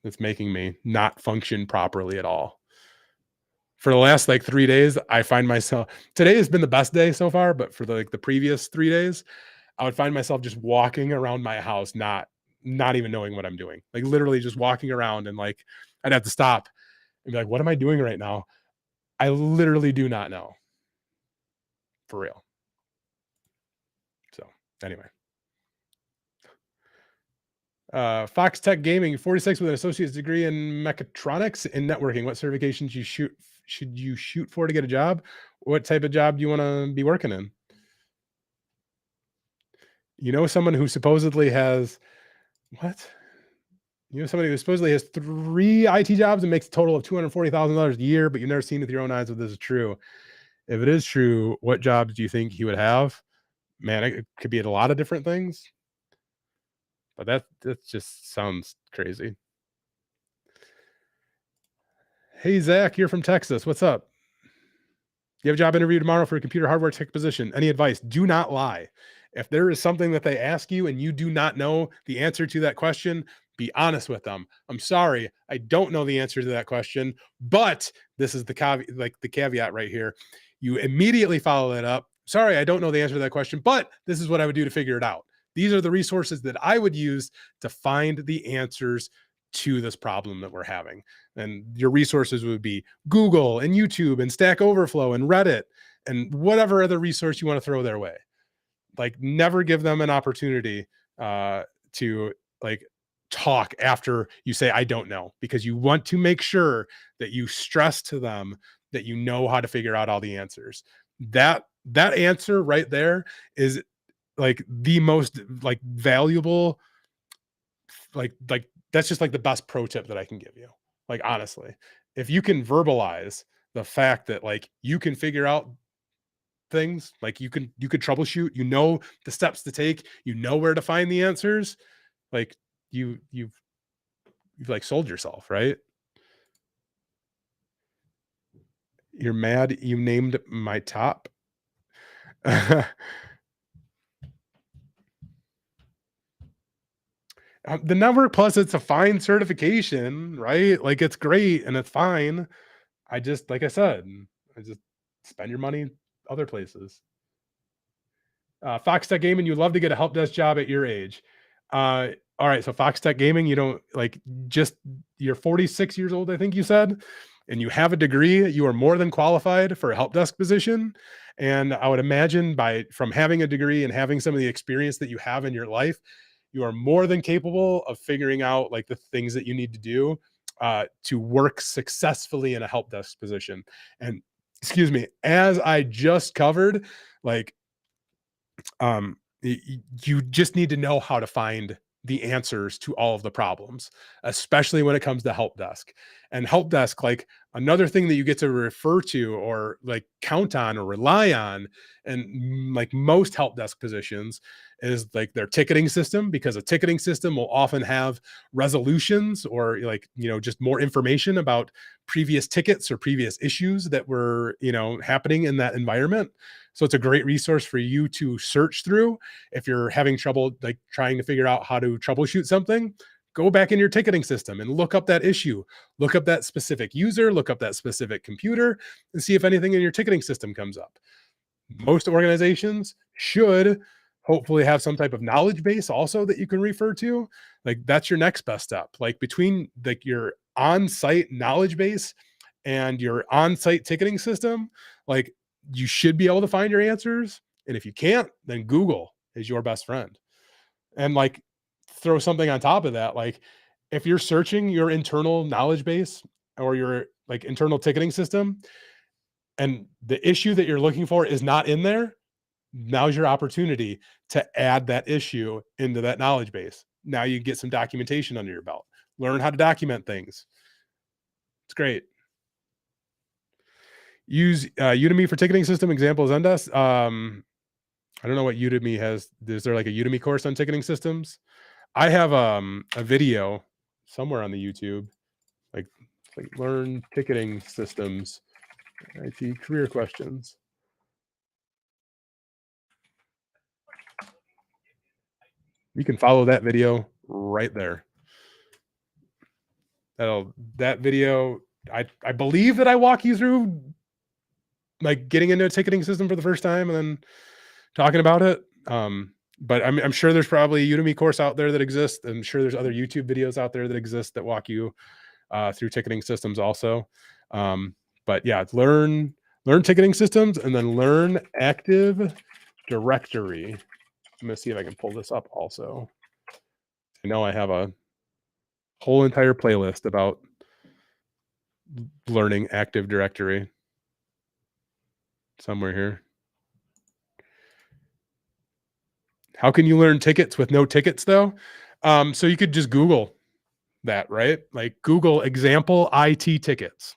A: It's making me not function properly at all. For the last like 3 days, I find myself today has been the best day so far, but for the previous 3 days, I would find myself just walking around my house, not even knowing what I'm doing. Like literally just walking around and like I'd have to stop and be like, what am I doing right now? I literally do not know. For real. So anyway. Fox Tech Gaming, 46 with an associate's degree in mechatronics and networking. What certifications should you shoot for to get a job? What type of job do you want to be working in? You know someone who supposedly has what? You know somebody who supposedly has 3 IT jobs and makes a total of $240,000 a year, but you've never seen with your own eyes if this is true. If it is true, what jobs do you think he would have? Man, it could be at a lot of different things, but that just sounds crazy. Hey, Zach, you're from Texas. What's up? You have a job interview tomorrow for a computer hardware tech position. Any advice? Do not lie. If there is something that they ask you and you do not know the answer to that question, be honest with them. I'm sorry, I don't know the answer to that question, but this is the caveat, like the caveat right here. You immediately follow that up. Sorry, I don't know the answer to that question, but this is what I would do to figure it out. These are the resources that I would use to find the answers to this problem that we're having. And your resources would be Google and YouTube and Stack Overflow and Reddit and whatever other resource you want to throw their way. Like, never give them an opportunity to like talk after you say I don't know, because you want to make sure that you stress to them that you know how to figure out all the answers. That answer right there is like the most like valuable, like that's just like the best pro tip that I can give you. Like, honestly, if you can verbalize the fact that like you can figure out things, like you could troubleshoot, you know the steps to take, you know where to find the answers, like you've like sold yourself, right? You're mad you named my top. The Network Plus, it's a fine certification, right? Like, it's great and it's fine. I just, like I said, I just spend your money other places. Fox Tech Gaming, you'd love to get a help desk job at your age. All right, so Fox Tech Gaming, you don't like just you're 46 years old, I think you said, and you have a degree. You are more than qualified for a help desk position. And I would imagine by from having a degree and having some of the experience that you have in your life, you are more than capable of figuring out like the things that you need to do to work successfully in a help desk position. And excuse me, as I just covered, like you just need to know how to find the answers to all of the problems, especially when it comes to help desk. And help desk, like another thing that you get to refer to or like count on or rely on, and like most help desk positions is like their ticketing system, because a ticketing system will often have resolutions or like, just more information about previous tickets or previous issues that were, happening in that environment. So it's a great resource for you to search through if you're having trouble like trying to figure out how to troubleshoot something. Go back in your ticketing system and look up that issue, look up that specific user, look up that specific computer, and see if anything in your ticketing system comes up. Most organizations should hopefully have some type of knowledge base also that you can refer to. Like, that's your next best step. Like, between like your on-site knowledge base and your on-site ticketing system, like, you should be able to find your answers. And if you can't, then Google is your best friend. And like, throw something on top of that. Like, if you're searching your internal knowledge base or your like internal ticketing system and the issue that you're looking for is not in there, now's your opportunity to add that issue into that knowledge base. Now you get some documentation under your belt. Learn how to document things. It's great. Use Udemy for ticketing system. Example is Zendesk. I don't know what Udemy has. Is there like a Udemy course on ticketing systems? I have a video somewhere on the YouTube, like learn ticketing systems, IT career questions. You can follow that video right there. That video, I believe that I walk you through like getting into a ticketing system for the first time and then talking about it. But I'm sure there's probably a Udemy course out there that exists. I'm sure there's other YouTube videos out there that exist that walk you through ticketing systems also. But yeah, learn ticketing systems and then learn Active Directory. I'm gonna see if I can pull this up also. I know I have a whole entire playlist about learning Active Directory somewhere here. How can you learn tickets with no tickets though? So you could just Google that, right? Like Google example IT tickets.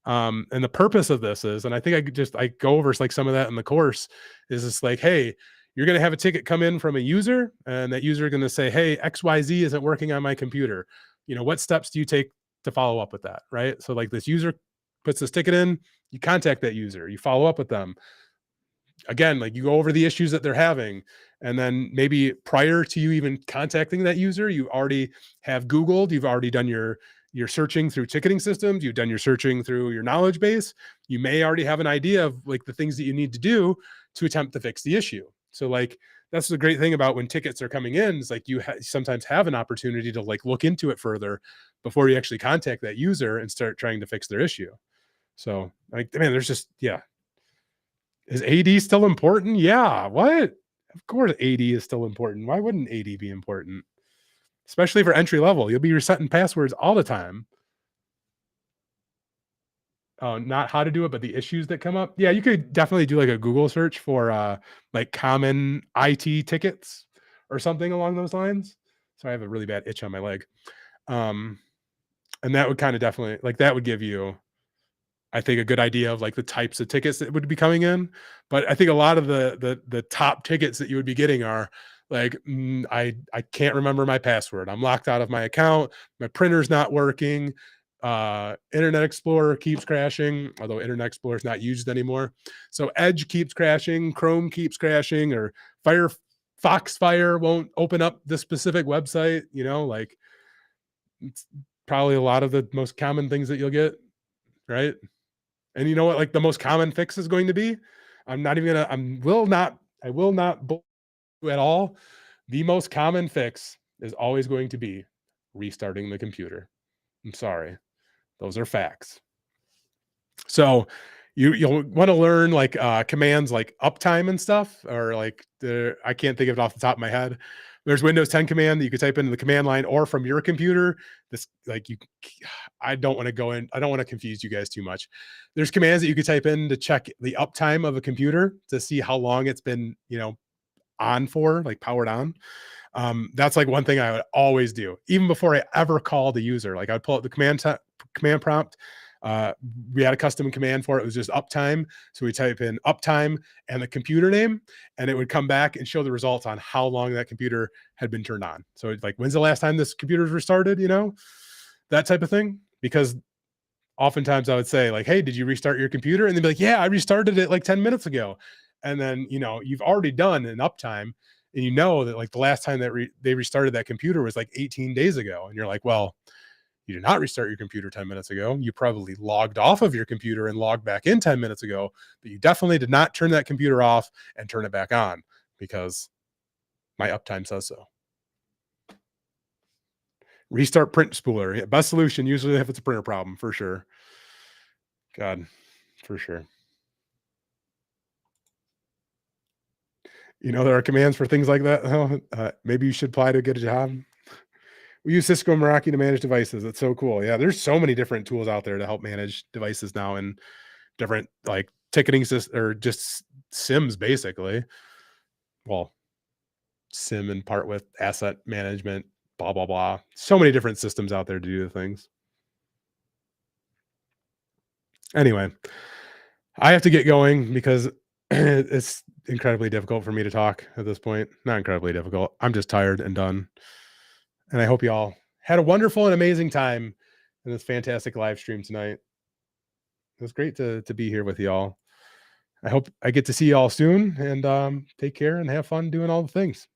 A: And the purpose of this is, and I think I go over like some of that in the course, is it's like, hey, you're going to have a ticket come in from a user, and that user is going to say, hey, XYZ isn't working on my computer. What steps do you take to follow up with that? Right. So like this user puts this ticket in, you contact that user, you follow up with them. Again, like you go over the issues that they're having, and then maybe prior to you even contacting that user, you already have Googled, you've already done your searching through ticketing systems, you've done your searching through your knowledge base. You may already have an idea of like the things that you need to do to attempt to fix the issue. So like that's the great thing about when tickets are coming in, is like you sometimes have an opportunity to like look into it further before you actually contact that user and start trying to fix their issue. So like, man, there's just, yeah. Is AD still important? Yeah. What? Of course AD is still important. Why wouldn't AD be important? Especially for entry level. You'll be resetting passwords all the time. Not how to do it, but the issues that come up. Yeah, you could definitely do like a Google search for like common IT tickets or something along those lines. So I have a really bad itch on my leg. Um, and that would kind of definitely like that would give you, I think, a good idea of like the types of tickets that would be coming in. But I think a lot of the top tickets that you would be getting are like, I can't remember my password. I'm locked out of my account. My printer's not working. Internet Explorer keeps crashing, although Internet Explorer is not used anymore. So Edge keeps crashing, Chrome keeps crashing, or Foxfire won't open up this specific website. Like it's probably a lot of the most common things that you'll get, right? And you know what, like, the most common fix is going to be? I'm not even gonna I will not bull you at all. The most common fix is always going to be restarting the computer. I'm sorry. Those are facts. So, you'll wanna learn, like, commands like uptime and stuff, or, like, I can't think of it off the top of my head. There's Windows 10 command that you could type into the command line or from your computer. This like, you I don't wanna go in I don't wanna confuse you guys too much. There's commands that you could type in to check the uptime of a computer to see how long it's been, on for, like, powered on. That's like one thing I would always do, even before I ever call the user. Like I'd pull up the command prompt. Uh, we had a custom command for it. It was just uptime. So we type in uptime and the computer name, and it would come back and show the results on how long that computer had been turned on. So it's like, when's the last time this computer was restarted? That type of thing. Because oftentimes I would say like, hey, did you restart your computer? And they'd be like, yeah, I restarted it like 10 minutes ago. And then, you've already done an uptime, and you know that like the last time that they restarted that computer was like 18 days ago. And you're like, well, you did not restart your computer 10 minutes ago. You probably logged off of your computer and logged back in 10 minutes ago, but you definitely did not turn that computer off and turn it back on, because my uptime says so. Restart print spooler. Yeah, best solution, usually if it's a printer problem, for sure. God, for sure. There are commands for things like that. Oh, maybe you should apply to get a job. We use Cisco Meraki to manage devices. It's so cool. Yeah, there's so many different tools out there to help manage devices now, and different like ticketing system, or just SIMs basically. Well, SIM in part with asset management, blah blah blah. So many different systems out there to do the things. Anyway, I have to get going because it's incredibly difficult for me to talk at this point. Not incredibly difficult. I'm just tired and done. And I hope you all had a wonderful and amazing time in this fantastic live stream tonight. It was great to be here with y'all. I hope I get to see y'all soon, and take care and have fun doing all the things.